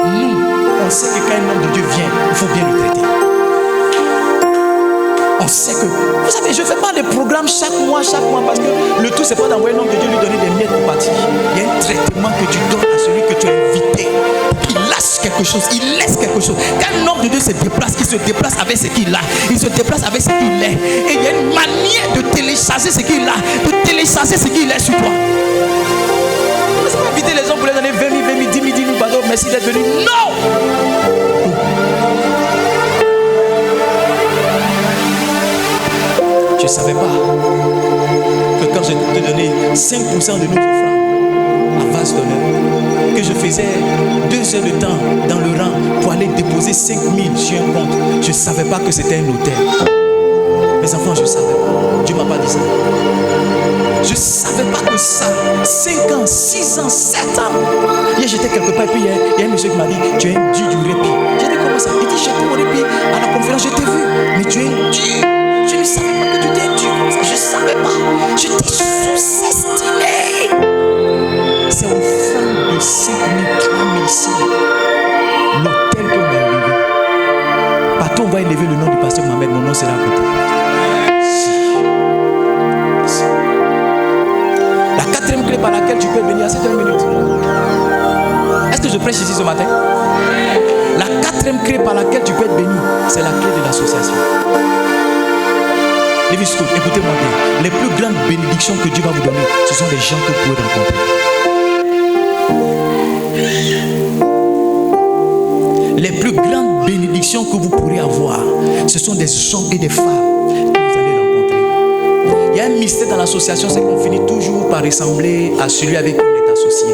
Nous, on sait que quand un homme de Dieu vient, il faut bien le traiter. On sait que, vous savez, je ne fais pas des programmes chaque mois, parce que le tout, c'est pas d'envoyer un homme de Dieu lui donner des miettes pour partir. Il y a un traitement que tu donnes à celui que tu as invité. Il lâche quelque chose, il laisse quelque chose. Quand un homme de Dieu se déplace, il se déplace avec ce qu'il a, il se déplace avec ce qu'il est. Et il y a une manière de télécharger ce qu'il a, de télécharger ce qu'il est sur toi. On ne peut pas inviter les gens pour les donner 20 000, 10 000, pardon, merci d'être venu. Non! Je ne savais pas que quand je te donnais 5% de nos offrandes à vase d'honneur, que je faisais 2 heures de temps dans le rang pour aller déposer 5 000 sur un compte. Je ne savais pas que c'était un hôtel. Mes enfants, je ne savais pas. Dieu ne m'a pas dit ça. Je ne savais pas que ça, 5 ans, 6 ans, 7 ans. Hier, j'étais quelque part et puis il y a un monsieur qui m'a dit, tu es un dieu du répit. J'ai dit, comment ça? Il dit, j'étais au répit à la conférence, je t'ai vu, mais tu es un dieu. Je ne savais pas que tu étais un dieu comme ça. Je ne savais pas. Je t'ai sous-estimé. C'est au fond de 5 000, 3 000 l'hôtel qu'on a élevé. Partout on va élever le nom du pasteur Mohamed, mon nom sera à côté. Si. La 4e clé par laquelle tu peux être béni, à 7 minutes. Est-ce que je prêche ici ce matin? La 4e clé par laquelle tu peux être béni, c'est la clé de l'association. Écoutez-moi bien. Les plus grandes bénédictions que Dieu va vous donner, ce sont des gens que vous pouvez rencontrer. Les plus grandes bénédictions que vous pourrez avoir, ce sont des hommes et des femmes que vous allez rencontrer. Il y a un mystère dans l'association, c'est qu'on finit toujours par ressembler à celui avec qui on est associé.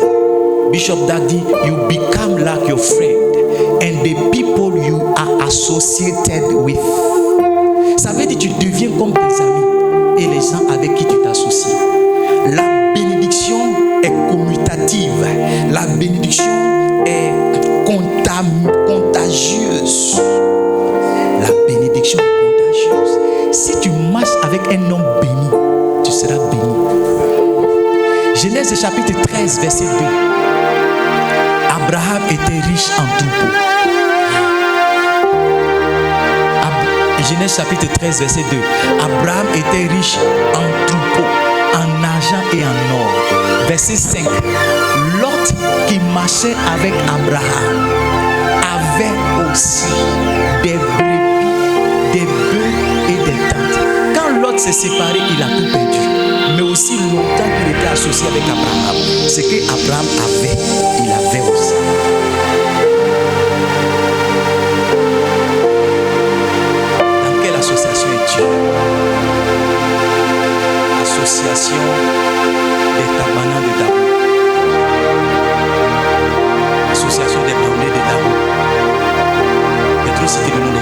Bishop Daddy, you become like your friend and the people you are associated with. Ça veut dire que tu deviens comme tes amis et les gens avec qui tu t'associes. La bénédiction est commutative. La bénédiction est contagieuse. La bénédiction est contagieuse. Si tu marches avec un homme béni, tu seras béni. Genèse chapitre 13, verset 2. Abraham était riche en troupeaux. Genèse chapitre 13, verset 2. Abraham était riche en troupeaux, en argent et en or. Verset 5. Lot qui marchait avec Abraham avait aussi des brebis, des bœufs et des tentes. Quand Lot s'est séparé, il a tout perdu. Mais aussi longtemps qu'il était associé avec Abraham, ce qu'Abraham avait, il avait aussi. Association est Dieu. Association des tabanas de Dabo. Association des blancs de Dabo. Peut-être citer le nom de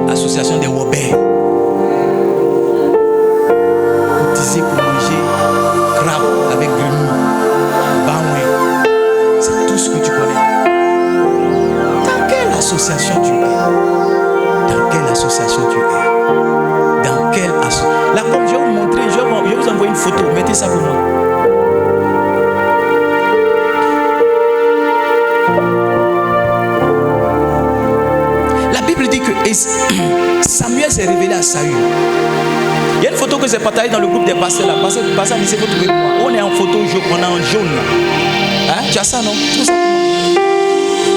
Guéry. Association des Wobé. Cotisé pour manger crabe avec grenouille. Baoué. C'est tout ce que tu connais. Dans quelle association tu es? Dans quelle association tu es? Dans quelle association? Là, comme je vais vous montrer, je vais vous envoyer une photo. Mettez ça pour moi. La Bible dit que Samuel s'est révélé à Saül. Il y a une photo que j'ai partagée dans le groupe des pasteurs là. Pasteur dit, c'est votre moi. On est en photo, on est en jaune là. Hein? Tu as ça, non? Tout ça pour moi.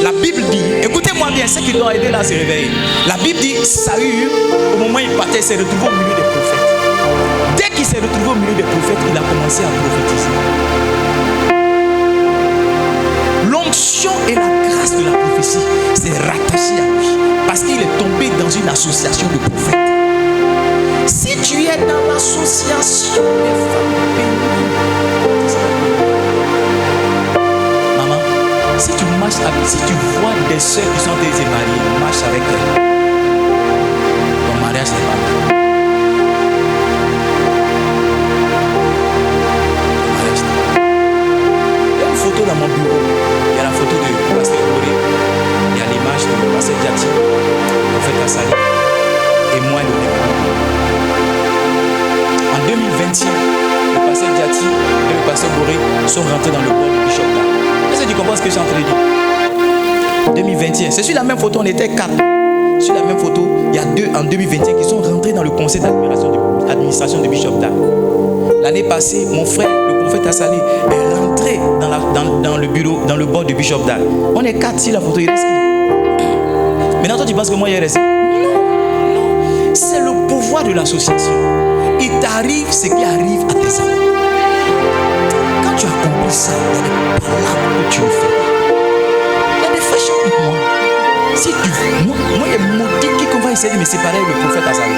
La Bible dit, écoutez-moi bien, ce qui doit aider là à se réveiller. La Bible dit, Saül, au moment où il partait, s'est retrouvé au milieu des prophètes. Dès qu'il s'est retrouvé au milieu des prophètes, il a commencé à prophétiser. L'onction et la grâce de la prophétie s'est rattachée à lui parce qu'il est tombé dans une association de prophètes. Si tu es dans l'association des femmes bénies, maman, si tu marches avec, si tu vois des soeurs qui sont déjà mariées, marche avec elles. Ton mariage n'est pas bon. Ton mariage n'est pas bon. Il y a une photo dans mon bureau. Il y a la photo de Pasteur Boré. Il y a l'image de Pasteur Diati, prophète Kassali. Et moi, le développement. En 2021, le pasteur Diati et le pasteur Boré sont rentrés dans le bord du Bishop Dag. Est-ce que tu comprends ce que je suis en train de dire? 2021, c'est sur la même photo, on était 4. Sur la même photo, il y a 2 en 2021 qui sont rentrés dans le conseil d'administration de Bishop Dag. L'année passée, mon frère, le prophète Assali, est rentré dans le bureau, dans le bord du Bishop Dag. On est 4 sur la photo, il reste qui? Maintenant, toi, tu penses que moi, il est resté? Non. C'est le pouvoir de l'association. Il t'arrive ce qui arrive à tes amis. Quand tu as compris ça, il y a des palabres que tu ne fais pas. Il y a des fâches avec moi. Si tu veux, moi, il y a maudit qui va essayer de me séparer avec le prophète Azali.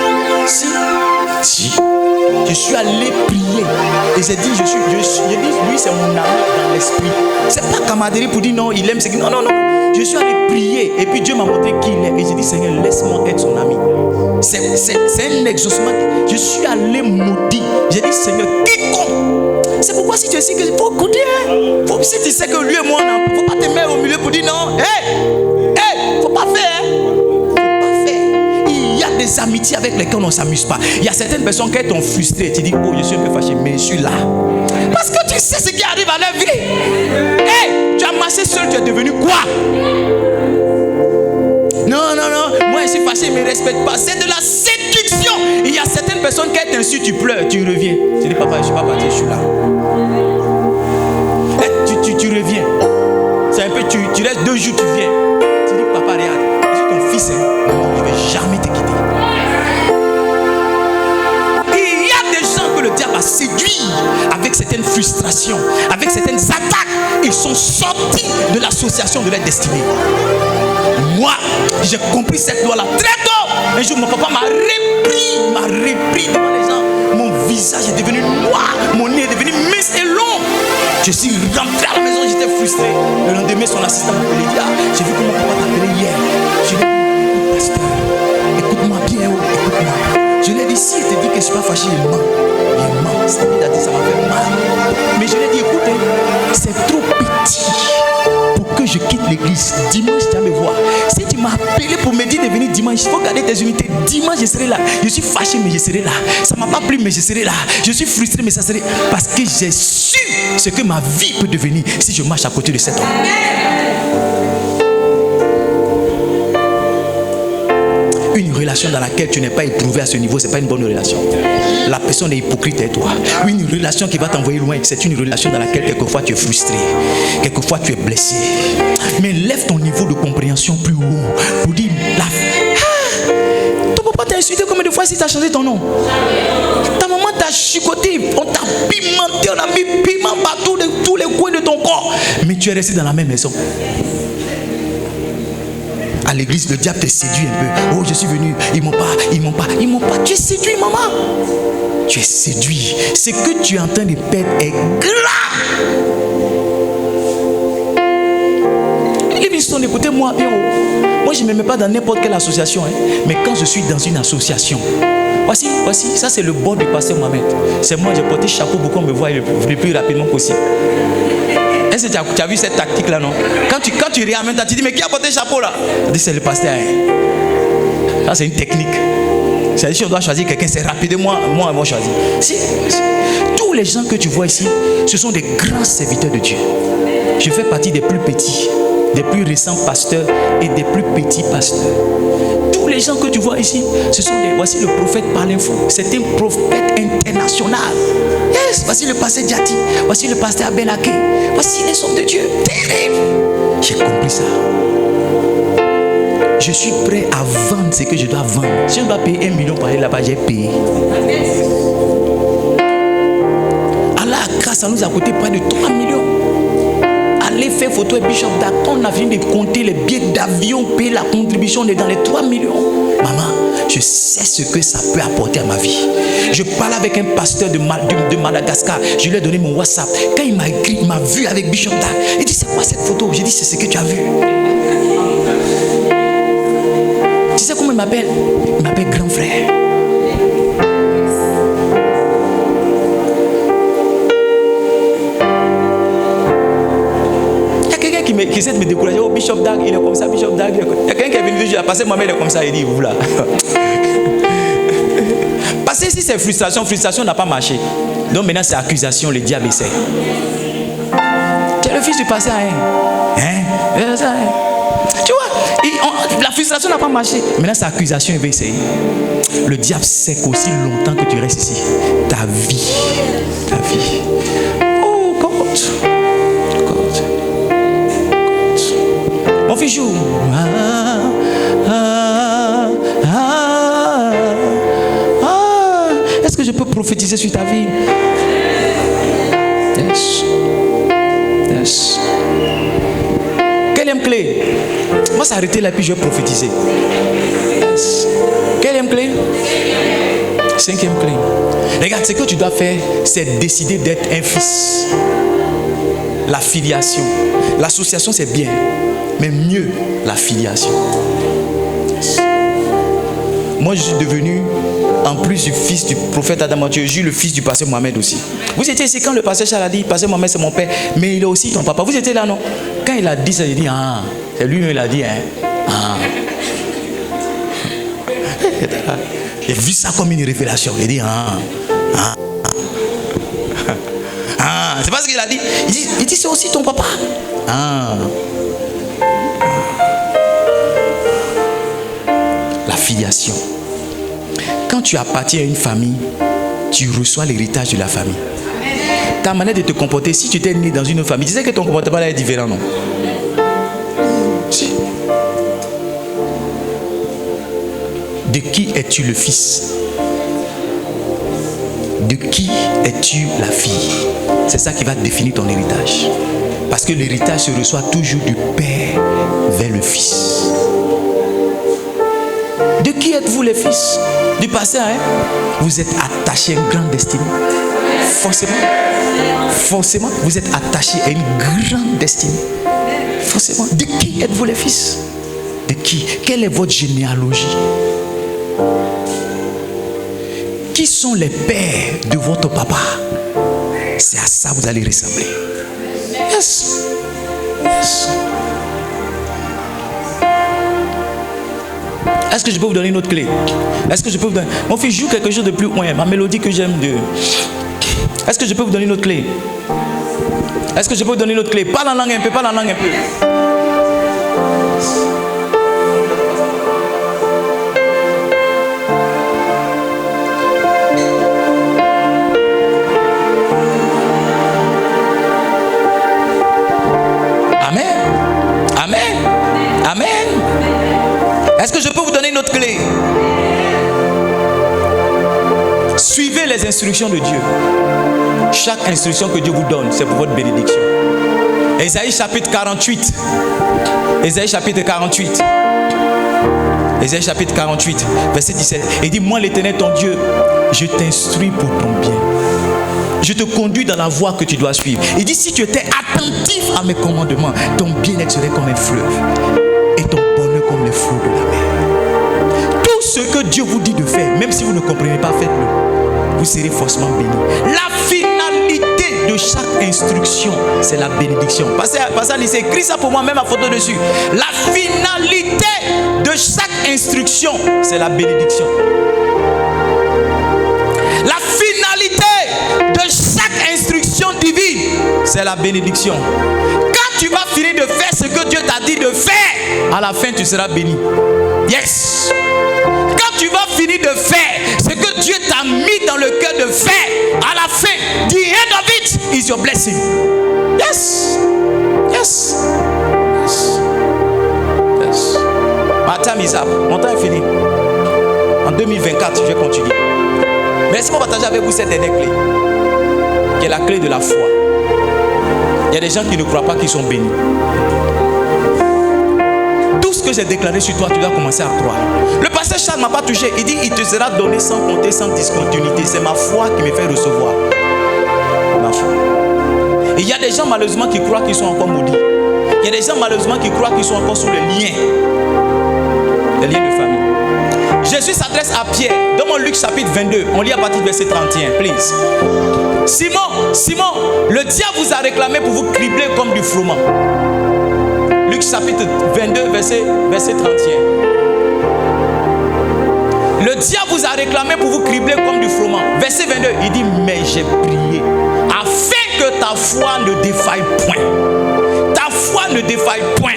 Si je suis allé prier et j'ai dit, lui c'est mon ami dans l'esprit. C'est pas camaraderie pour dire non, il aime ce qui. Non. Je suis allé prier et puis Dieu m'a montré qui il est. Et j'ai dit, Seigneur, laisse-moi être son ami. C'est un exaucement. Je suis allé maudit. J'ai dit, Seigneur, quiconque. C'est pourquoi si tu es ici, il faut écouter. Si tu sais que lui et moi, il ne faut pas te mettre au milieu pour dire non. Faut pas faire. Faut pas faire. Il y a des amitiés avec lesquelles on ne s'amuse pas. Il y a certaines personnes qui sont frustrées. Tu dis, oh, je suis un peu fâché, mais je suis là. Parce que tu sais ce qui arrive à leur vie. Tu as marché seul, tu es devenu quoi? Non. Moi, je suis fâché, ils ne me respectent pas. C'est de la séduction. Il y a certaines personnes qui t'insultent, tu pleures, tu reviens. Tu dis, papa, je ne suis pas parti, je suis là. Tu reviens. C'est un peu, tu restes 2 jours, tu viens. Tu dis, papa, regarde, je suis ton fils, hein. Je ne vais jamais te quitter. Il y a des gens que le diable a séduit avec certaines frustrations, avec certaines attaques. Ils sont sortis de l'association de leur destinée. Moi, j'ai compris cette loi-là très tôt. Un jour, mon papa m'a repris devant les gens. Mon visage est devenu noir, mon nez est devenu mince et long. Je suis rentré à la maison, j'étais frustré. Le lendemain, son assistant m'a appelé. J'ai vu comment papa t'appelait hier. Je lui ai dit, pasteur, écoute-moi bien, écoute-moi. Je lui ai dit, si il te dit que je ne suis pas fâché, il ment. Il a dit, ça m'a fait mal. Mais je lui ai dit, écoute, c'est trop petit pour que je quitte l'église. Dimanche, tu vas me voir. Si tu m'as appelé pour me dire de venir dimanche, il faut garder tes unités. Dimanche, je serai là. Je suis fâché, mais je serai là. Ça ne m'a pas plu, mais je serai là. Je suis frustré, mais ça serait parce que j'ai su ce que ma vie peut devenir si je marche à côté de cet homme. Une relation dans laquelle tu n'es pas éprouvé à ce niveau, ce n'est pas une bonne relation. La personne est hypocrite et toi. Une relation qui va t'envoyer loin, c'est une relation dans laquelle quelquefois tu es frustré, quelquefois tu es blessé. Mais lève ton niveau de compréhension plus haut pour dire ton papa t'a insulté combien de fois si tu as changé ton nom? Ta maman t'a chicoté, on t'a pimenté, on a mis piment partout de tous les coins de ton corps. Mais tu es resté dans la même maison. À l'église, le diable te séduit un peu. Oh, je suis venu, ils m'ont pas. Tu es séduit, maman. Tu es séduit. Ce que tu es en train de perdre est grave. Livingstone, écoutez-moi bien. Moi, je ne me mets pas dans n'importe quelle association. Mais quand je suis dans une association, voici, ça c'est le bord du pasteur Mohamed. C'est moi, j'ai porté chapeau pour qu'on me voie le plus rapidement possible. Est-ce que tu as vu cette tactique là, non? Quand tu ramènes, tu dis, mais qui a porté le chapeau là? Tu dis, c'est le pasteur. Ça, c'est une technique. C'est-à-dire, si on doit choisir quelqu'un, c'est rapidement, moi, on va choisir. Tous les gens que tu vois ici, ce sont des grands serviteurs de Dieu. Je fais partie des plus petits, des plus récents pasteurs et des plus petits pasteurs. Tous les gens que tu vois ici, ce sont des... Voici le prophète par l'info. C'est un prophète international. Yes, voici le pasteur Diati. Voici le pasteur Abel Ake. Voici les hommes de Dieu. Terrible. J'ai compris ça. Je suis prêt à vendre ce que je dois vendre. Si on doit payer 1 million pour aller là-bas, j'ai payé. Allah, grâce, ça nous a coûté près de 3 millions. Aller faire photo et Bishop Dag. On a fini de compter les billets d'avion, payer la contribution, on est dans les 3 millions. Maman, je sais ce que ça peut apporter à ma vie. Je parlais avec un pasteur de Madagascar. Je lui ai donné mon WhatsApp. Quand il m'a écrit, il m'a vu avec Bishop Dag. Il dit, c'est quoi cette photo? J'ai dit, c'est ce que tu as vu. Tu sais comment il m'appelle? Il m'appelle grand frère. Il y a quelqu'un qui essaie de me décourager. Oh, Bishop Dag, il est comme ça, Bishop Dag. Il y a quelqu'un qui est venu, il a passé moi-même, il est comme ça. Il dit, vous là. Parce que si c'est frustration n'a pas marché. Donc maintenant c'est accusation, le diable essaie. Tu es le fils du passé, hein? Tu vois, la frustration n'a pas marché. Maintenant c'est accusation, il va essayer. Le diable sait qu'aussi longtemps que tu restes ici, ta vie. Oh God. Mon fils joue. Est-ce que je peux prophétiser sur ta vie? Yes. Quelle clé? Moi, ça a arrêté là, puis je vais prophétiser. Yes. Quelle clé? 5e clé. Regarde, ce que tu dois faire, c'est décider d'être un fils. La filiation. L'association, c'est bien, mais mieux, la filiation. Yes. Moi, je suis devenu, en plus du fils du prophète Adam Mathieu, je suis le fils du pasteur Mohamed aussi. Vous étiez ici quand le pasteur Charles a dit, pasteur Mohamed c'est mon père, mais il est aussi ton papa. Vous étiez là, non? Quand il a dit ça, il dit, ah, c'est lui-même qui l'a dit, hein. Ah. Il a vu ça comme une révélation. Il dit, c'est pas ce qu'il a dit. Il dit, c'est aussi ton papa. La filiation. Quand tu appartiens à une famille, tu reçois l'héritage de la famille. Ta manière de te comporter, si tu étais né dans une famille, tu sais que ton comportement là est différent, non? Si. De qui es-tu le fils? De qui es-tu la fille? C'est ça qui va définir ton héritage. Parce que l'héritage se reçoit toujours du père vers le fils. De qui êtes-vous les fils? Du passé, hein? Vous êtes attachés à une grande destinée. Forcément, vous êtes attachés à une grande destinée. Forcément. De qui êtes-vous les fils? De qui? Quelle est votre généalogie? Qui sont les pères de votre papa? C'est à ça que vous allez ressembler. Yes. Est-ce que je peux vous donner une autre clé? Est-ce que je peux vous donner... Mon fils joue quelque chose de plus loin. Ma mélodie que j'aime de... Est-ce que je peux vous donner une autre clé? Est-ce que je peux vous donner une autre clé? Parle en langue un peu, Amen. Est-ce que je peux vous donner une autre clé? Suivez les instructions de Dieu. Chaque instruction que Dieu vous donne, c'est pour votre bénédiction. Ésaïe chapitre 48. Ésaïe chapitre 48. Ésaïe chapitre 48, verset 17. Il dit, moi l'Éternel ton Dieu, je t'instruis pour ton bien. Je te conduis dans la voie que tu dois suivre. Il dit, si tu étais attentif à mes commandements, ton bien-être serait comme un fleuve et ton bonheur comme les flots de la mer. Tout ce que Dieu vous dit de faire, même si vous ne comprenez pas, faites-le. Vous serez forcément béni. La finalité de chaque instruction, c'est la bénédiction. Passez à lycée, écris ça pour moi, même ma photo dessus. La finalité de chaque instruction, c'est la bénédiction. La finalité de chaque instruction divine, c'est la bénédiction. Quand tu vas finir de faire ce que Dieu t'a dit de faire, à la fin tu seras béni. Yes. Quand tu vas finir de faire ce que Dieu t'a mis dans le cœur de faire, à la fin, the end of it is your blessing. Yes. Yes. Yes. ça. Mon temps est fini. En 2024, je vais continuer. Mais laissez-moi partager avec vous cette dernière clé, qui est la clé de la foi. Il y a des gens qui ne croient pas qu'ils sont bénis. Tout ce que j'ai déclaré sur toi, tu dois commencer à croire. Le pasteur Charles ne m'a pas touché. Il dit, il te sera donné sans compter, sans discontinuité. C'est ma foi qui me fait recevoir. Ma foi. Et il y a des gens malheureusement qui croient qu'ils sont encore maudits. Il y a des gens malheureusement qui croient qu'ils sont encore sous les liens de famille. Jésus s'adresse à Pierre. Dans mon Luc chapitre 22, on lit à partir du verset 31, please. Simon, le diable vous a réclamé pour vous cribler comme du froment. Luc chapitre 22, verset 31. Le diable vous a réclamé pour vous cribler comme du froment. Verset 22, il dit, mais j'ai prié afin que ta foi ne défaille point. Ta foi ne défaille point.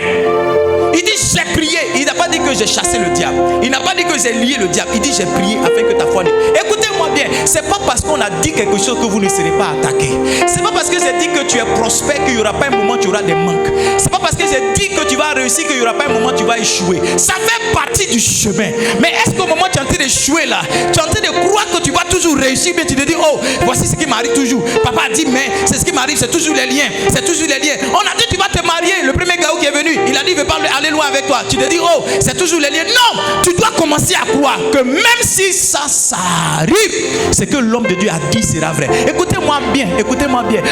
Il dit j'ai prié. Il n'a pas dit que j'ai chassé le diable. Il n'a pas dit que j'ai lié le diable. Il dit j'ai prié afin que ta foi ne... Écoutez-moi bien. C'est pas parce qu'on a dit quelque chose que vous ne serez pas attaqué. C'est pas parce que j'ai dit que tu es prospère qu'il n'y aura pas un moment où tu auras des manques. C'est pas parce que j'ai dit que tu vas réussir qu'il n'y aura pas un moment où tu vas échouer. Ça fait partie du chemin. Mais est-ce qu'au moment où tu es en train d'échouer là, tu es en train de croire que tu vas toujours réussir, mais tu te dis oh voici ce qui m'arrive toujours. Papa a dit mais c'est ce qui m'arrive, c'est toujours les liens. C'est toujours les liens. On a dit tu vas te marier. Le premier gars qui est venu, il a dit je ne veux pas aller loin avec toi. Tu te dis oh c'est toujours les liens. Non, tu dois commencer à croire que même si ça arrive, c'est que l'homme de Dieu a dit sera vrai. Écoutez-moi bien.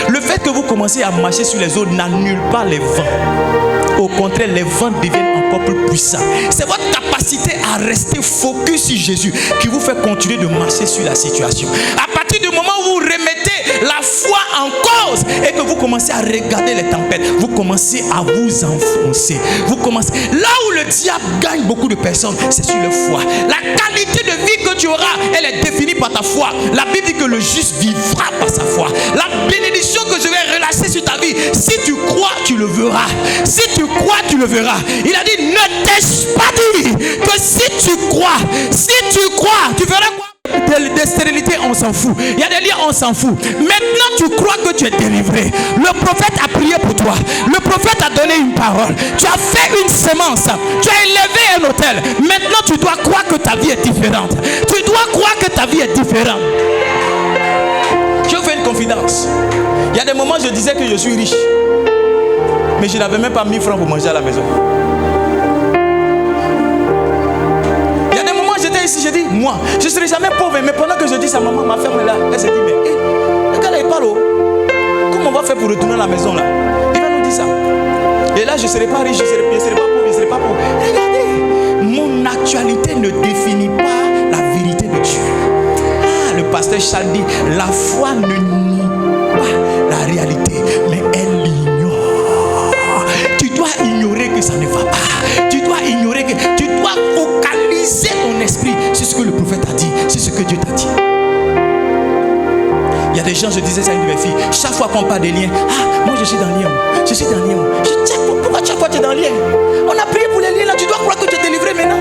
Le fait que vous commencez à marcher sur les eaux n'annule pas les vents. Au contraire, les vents deviennent encore plus puissants. C'est votre capacité à rester focus sur Jésus qui vous fait continuer de marcher sur la situation. À partir du moment où vous remettez la foi en cause et que vous commencez à regarder les tempêtes, vous commencez à vous enfoncer. Vous commencez... Là où le diable gagne beaucoup de personnes, c'est sur le foi. La qualité de vie que tu auras, elle est définie par ta foi. La Bible dit que le juste vivra par sa foi. La bénédiction que je vais relâcher sur ta vie, si tu crois, tu le verras. Si tu crois, tu le verras. Il a dit, ne t'ai-je pas dit que si tu crois, tu verras quoi? Des stérilités, on s'en fout. Il y a des liens, on s'en fout. Maintenant, tu crois que tu es délivré. Le prophète a prié pour toi. Le prophète a donné une parole. Tu as fait une semence. Tu as élevé un autel. Maintenant, tu dois croire que ta vie est différente. Tu dois croire que ta vie est différente. Je vous fais une confidence. Il y a des moments où je disais que je suis riche. Mais je n'avais même pas 1000 francs pour manger à la maison. Il y a des moments où j'étais ici, je dis, moi, je ne serai jamais pauvre. Mais pendant que je dis ça, maman, ma femme est là. Elle se dit, mais regarde, il parle. Comment on va faire pour retourner à la maison là? Il va nous dire ça. Et là, je ne serai pas riche, je ne serai pas pauvre, je ne serai pas pauvre. Regardez, mon actualité ne définit pas la vérité de Dieu. Ah, le pasteur Charles dit, la foi ne nie pas la réalité, mais elle l'ignore. Tu dois ignorer que ça ne va pas. Tu dois ignorer que... Tu dois focaliser ton esprit sur ce que le prophète a dit, sur ce que Dieu t'a dit. Il y a des gens, je disais ça à une de mes filles, chaque fois qu'on parle des liens, ah, moi je suis dans le lien. Je suis dans le lien. Je dis, pourquoi chaque fois tu es dans le lien? On a prié pour les liens là, tu dois croire que tu es délivré maintenant.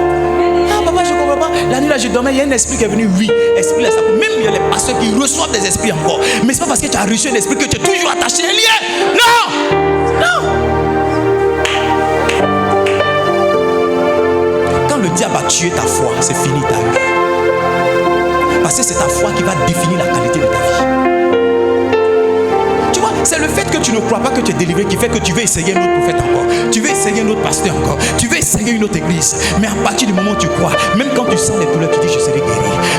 Ah, papa, je ne comprends pas. La nuit là, je dormais, il y a un esprit qui est venu, oui, esprit là, ça peut. Même il y a les pasteurs qui reçoivent des esprits encore. Mais ce n'est pas parce que tu as reçu un esprit que tu es toujours attaché les liens. Non! Non! Quand le diable a tué ta foi, c'est fini ta vie. Parce que c'est ta foi qui va définir la qualité de ta vie. Tu vois, c'est le fait que tu ne crois pas que tu es délivré qui fait que tu veux essayer un autre prophète encore. Tu veux essayer un autre pasteur encore. Tu veux essayer une autre église. Mais à partir du moment où tu crois, même quand tu sens les douleurs, tu dis je serai guéri.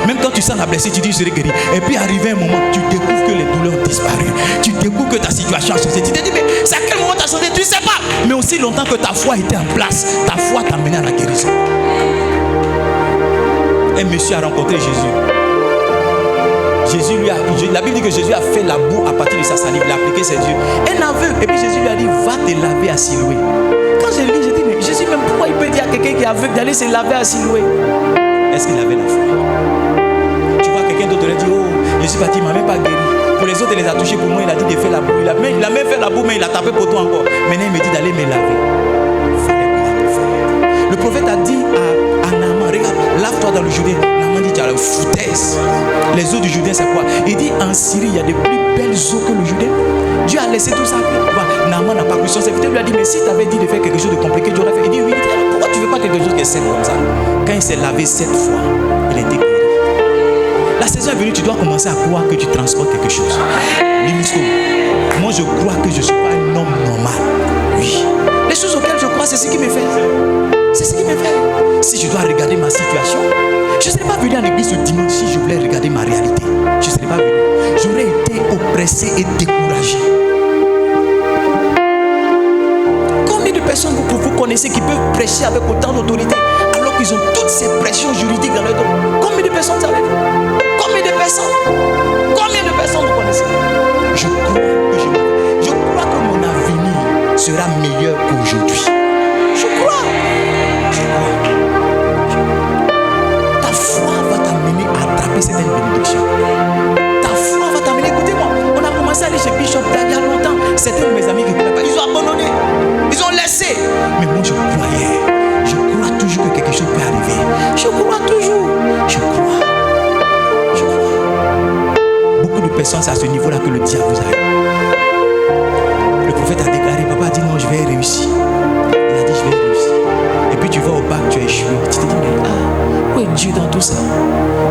Même quand tu sens la blessure, tu dis je serai guéri. Et puis arrivé un moment, tu découvres que les douleurs ont disparu. Tu découvres que ta situation a changé. Tu te dis mais c'est à quel moment tu as changé? Tu ne sais pas. Mais aussi longtemps que ta foi était en place, ta foi t'a mené à la guérison. Un monsieur a rencontré Jésus. La Bible dit que Jésus a fait la boue à partir de sa salive, il a appliqué ses yeux. Un aveugle, et puis Jésus lui a dit, va te laver à Siloué. Quand je lis, je dis, mais Jésus, même pourquoi il peut dire à quelqu'un qui est aveugle d'aller se laver à Siloué? Est-ce qu'il avait la foi? Tu vois, quelqu'un d'autre aurait dit, oh, Jésus va dire, il ne m'a même pas guéri. Pour les autres, il les a touchés, pour moi, il a dit de faire la boue. Il a même fait la boue, mais il a tapé pour toi encore. Maintenant, il me dit d'aller me laver. Il fallait croire le faire. Le prophète a dit à Naaman, regarde, lave-toi dans le Jourdain. Naaman dit, tu as la foutaise. Les eaux du Jourdain, c'est quoi? Il dit, en Syrie, il y a de plus belles eaux que le Jourdain. Dieu a laissé tout ça. Naaman n'a pas cru. Son serviteur lui a dit, mais si tu avais dit de faire quelque chose de compliqué, tu aurais fait. Il dit, oui, pourquoi tu tu ne veux pas quelque chose qui est sain comme ça. Quand il s'est lavé 7 fois, il a été guéri. La saison est venue, tu dois commencer à croire que tu transportes quelque chose. Livingston, moi je crois que je ne suis pas un homme normal. Oui. Les choses auxquelles je crois, c'est ce qui me fait. C'est ce qui me fait. Si je dois regarder ma situation, je ne serais pas venu à l'église ce dimanche si je voulais regarder ma réalité. Je ne serais pas venu. J'aurais été oppressé et découragé. Combien de personnes vous connaissez qui peuvent prêcher avec autant d'autorité alors qu'ils ont toutes ces pressions juridiques dans leur dos? Combien de personnes savez? Combien de personnes? Combien de personnes vous connaissez? Je crois que mon avenir sera meilleur qu'aujourd'hui. Je crois. Ta foi va t'amener à attraper certaines bénédictions. Ta foi va t'amener. Écoutez-moi, on a commencé à aller chez Bishop il y a longtemps. Certains de mes amis qui ne connaissent pas, ils ont abandonné. Ils ont laissé. Mais moi je croyais. Je crois toujours que quelque chose peut arriver. Je crois toujours. Je crois. Beaucoup de personnes, c'est à ce niveau-là que le diable vous arrive. Le prophète a déclaré, papa a dit non, je vais réussir. Il a dit je vais réussir. Et puis tu vas au bac, tu as échoué. Tu te dis mais où est Dieu dans tout ça?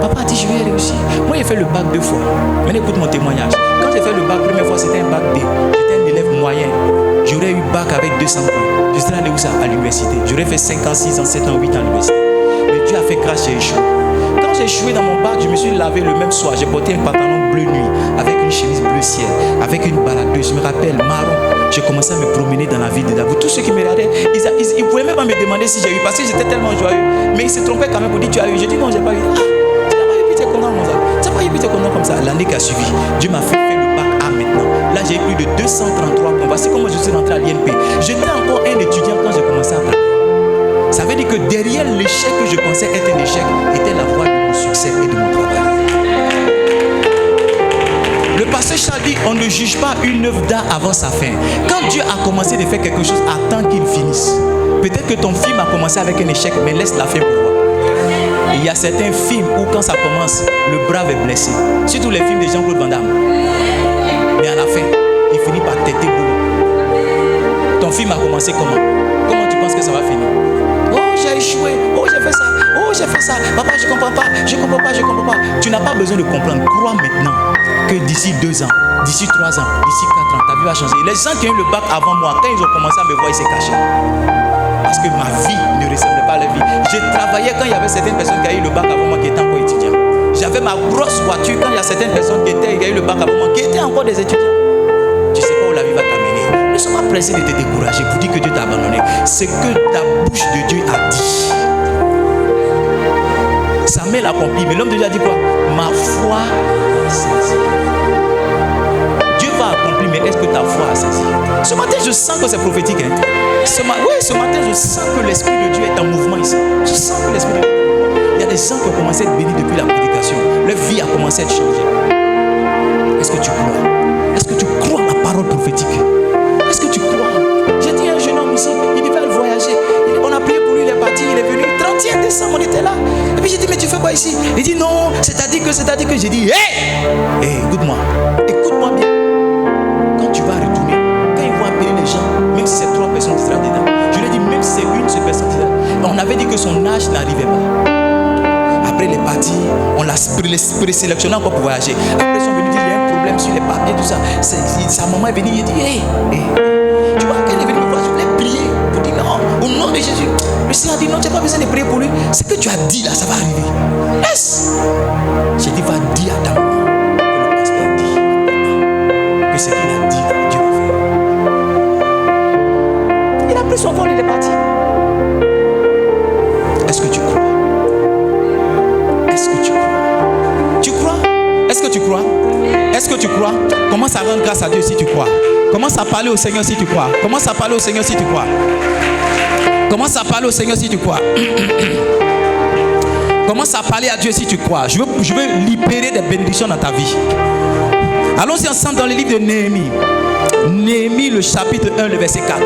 Papa a dit je vais réussir. Moi j'ai fait le bac 2 fois. Maintenant écoute mon témoignage. Quand j'ai fait le bac, première fois c'était un bac D. J'étais un élève moyen. J'aurais eu bac avec 200 points. Je serais allé où ça? À l'université. J'aurais fait 5 ans, 6 ans, 7 ans, 8 ans à l'université. Mais Dieu a fait grâce, j'ai échoué. Quand j'ai échoué dans mon bac, je me suis lavé le même soir. J'ai porté un pantalon bleu nuit avec une chemise bleu ciel, avec une baladeuse. Je me rappelle, marron. J'ai commencé à me promener dans la ville de Davos. Tous ceux qui me regardaient, ils ne pouvaient même pas me demander si j'ai eu, parce que j'étais tellement joyeux. Mais ils se trompaient quand même pour dire tu as eu. J'ai dit non, j'ai pas eu. Ah, tu n'as pas eu, puis tu es content comme ça. Tu n'as pas eu, puis tu es content comme ça. L'année qui a suivi, Dieu m'a fait faire le bac A maintenant. Là, j'ai eu plus de 233 points. Voici comment je suis rentré à l'INP. J'étais encore un étudiant quand j'ai commencé à travailler. Ça veut dire que derrière l'échec que je pensais être un échec, était la voie de mon succès et de mon travail. Le pasteur Charles dit, on ne juge pas une œuvre d'art avant sa fin. Quand Dieu a commencé de faire quelque chose, attends qu'il finisse. Peut-être que ton film a commencé avec un échec, mais laisse la fin pour voir. Il y a certains films où quand ça commence, le brave est blessé. Surtout les films de Jean-Claude Van Damme. Mais à la fin, il finit par têter boulot. Ton film a commencé comment? Comment tu penses que ça va finir? Oh, j'ai échoué. Oh, j'ai fait ça. Oh, j'ai fait ça. Papa, je comprends pas. Je comprends pas. Je comprends pas. Tu n'as pas besoin de comprendre. Crois maintenant que d'ici 2 ans, d'ici 3 ans, d'ici 4 ans, ta vie va changer. Les gens qui ont eu le bac avant moi, quand ils ont commencé à me voir, ils s'est cachés. Parce que ma vie ne ressemblait pas à leur vie. J'ai travaillé quand il y avait certaines personnes qui ont eu le bac avant moi qui étaient encore étudiants. J'avais ma grosse voiture quand il y a certaines personnes qui ont eu le bac avant moi qui étaient encore des étudiants. Tu sais pas où la vie va t'amener. Ne sois pas pressé de te décourager pour dire que Dieu t'a abandonné. C'est que ta bouche de Dieu a dit. Samuel a accompli, mais l'homme de Dieu a dit quoi? Ma foi saisie. Dieu va accomplir, mais est-ce que ta foi a saisi? Ce matin, je sens que c'est prophétique. Hein? Ce matin, je sens que l'Esprit de Dieu est en mouvement ici. Je sens que l'Esprit de Dieu est en mouvement. Il y a des gens qui ont commencé à être bénis depuis la prédication. Leur vie a commencé à être changée. Est-ce que tu crois? Est-ce que tu crois la parole prophétique? Est-ce que tu crois? J'ai dit à un jeune homme ici, il devait voyager. On a prié pour lui, il est parti, il est venu. 31 décembre, on était là. Et puis j'ai dit, mais tu fais quoi ici? Il dit, non, c'est-à-dire que. J'ai dit, hey, écoute-moi bien. Quand tu vas retourner, quand il va appeler les gens, même si c'est 3 personnes qui seront dedans, je lui ai dit, même si c'est une seule personne qui sera dedans. On avait dit que son âge n'arrivait pas. Après, il est parti, on l'a présélectionné encore pour voyager. Après, ils sont venus dire, il y a un problème sur les papiers, tout ça. Sa maman est venue, il dit, hey. Tu vois, quand il est venu me voir, je voulais prier pour dire non, au nom de Jésus. Le Seigneur a dit non, tu n'as pas besoin de prier pour lui. Ce que tu as dit là, ça va arriver. Laisse. J'ai dit, va dire à ta maman que le pasteur dit que ce qu'il a dit là, Dieu va faire. Il a pris son vol, il est parti. Est-ce que tu crois? Est-ce que tu crois? Tu crois? Est-ce que tu crois? Est-ce que tu crois? Commence à rendre grâce à Dieu si tu crois. Commence à parler au Seigneur si tu crois. Commence à parler au Seigneur si tu crois. Commence à parler au Seigneur si tu crois. Commence à parler à Dieu si tu crois. Je veux libérer des bénédictions dans ta vie. Allons-y ensemble dans le livre de Néhémie. Néhémie, le chapitre 1, le verset 4.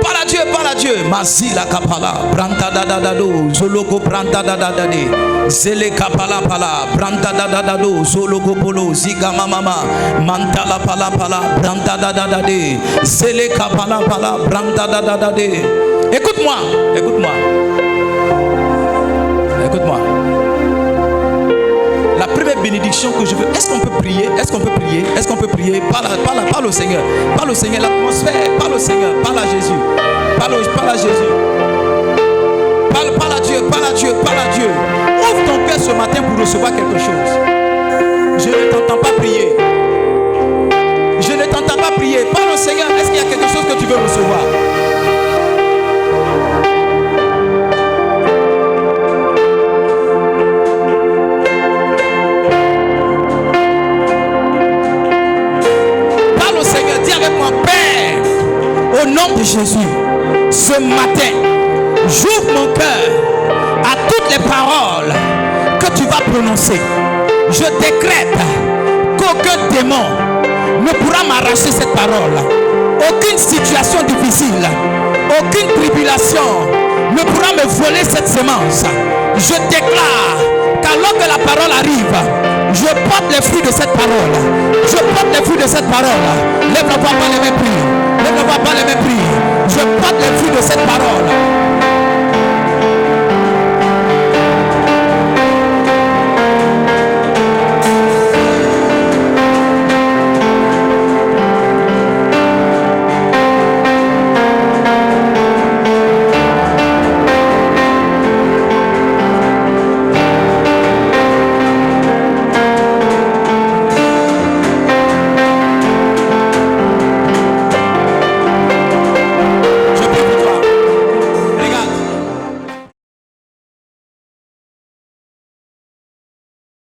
Parle à Dieu, parle à Dieu. Mazila kapala, branta dadadado, zoloko branta dadadade, zele kapala pala, branta dadadado, zoloko polo, ziga mama, mantala pala pala, branta dadadade, zele kapala pala, branta dadadade. Écoute-moi. La première bénédiction que je veux. Est-ce qu'on peut prier? Parle au Seigneur. L'atmosphère. Parle au Seigneur. Parle à Jésus. Parle à Jésus. Parle à Dieu. Ouvre ton cœur ce matin pour recevoir quelque chose. Je ne t'entends pas prier. Parle au Seigneur. Est-ce qu'il y a quelque chose que tu veux recevoir? Parle au Seigneur. Dis avec moi, Père, au nom de Jésus, ce matin, j'ouvre mon cœur à toutes les paroles que tu vas prononcer. Je décrète qu'aucun démon ne pourra m'arracher cette parole. Aucune situation difficile, aucune tribulation ne pourra me voler cette semence. Je déclare qu'alors que la parole arrive, je porte les fruits de cette parole. Lève la voix, pas les mains, prie. Lève la voix,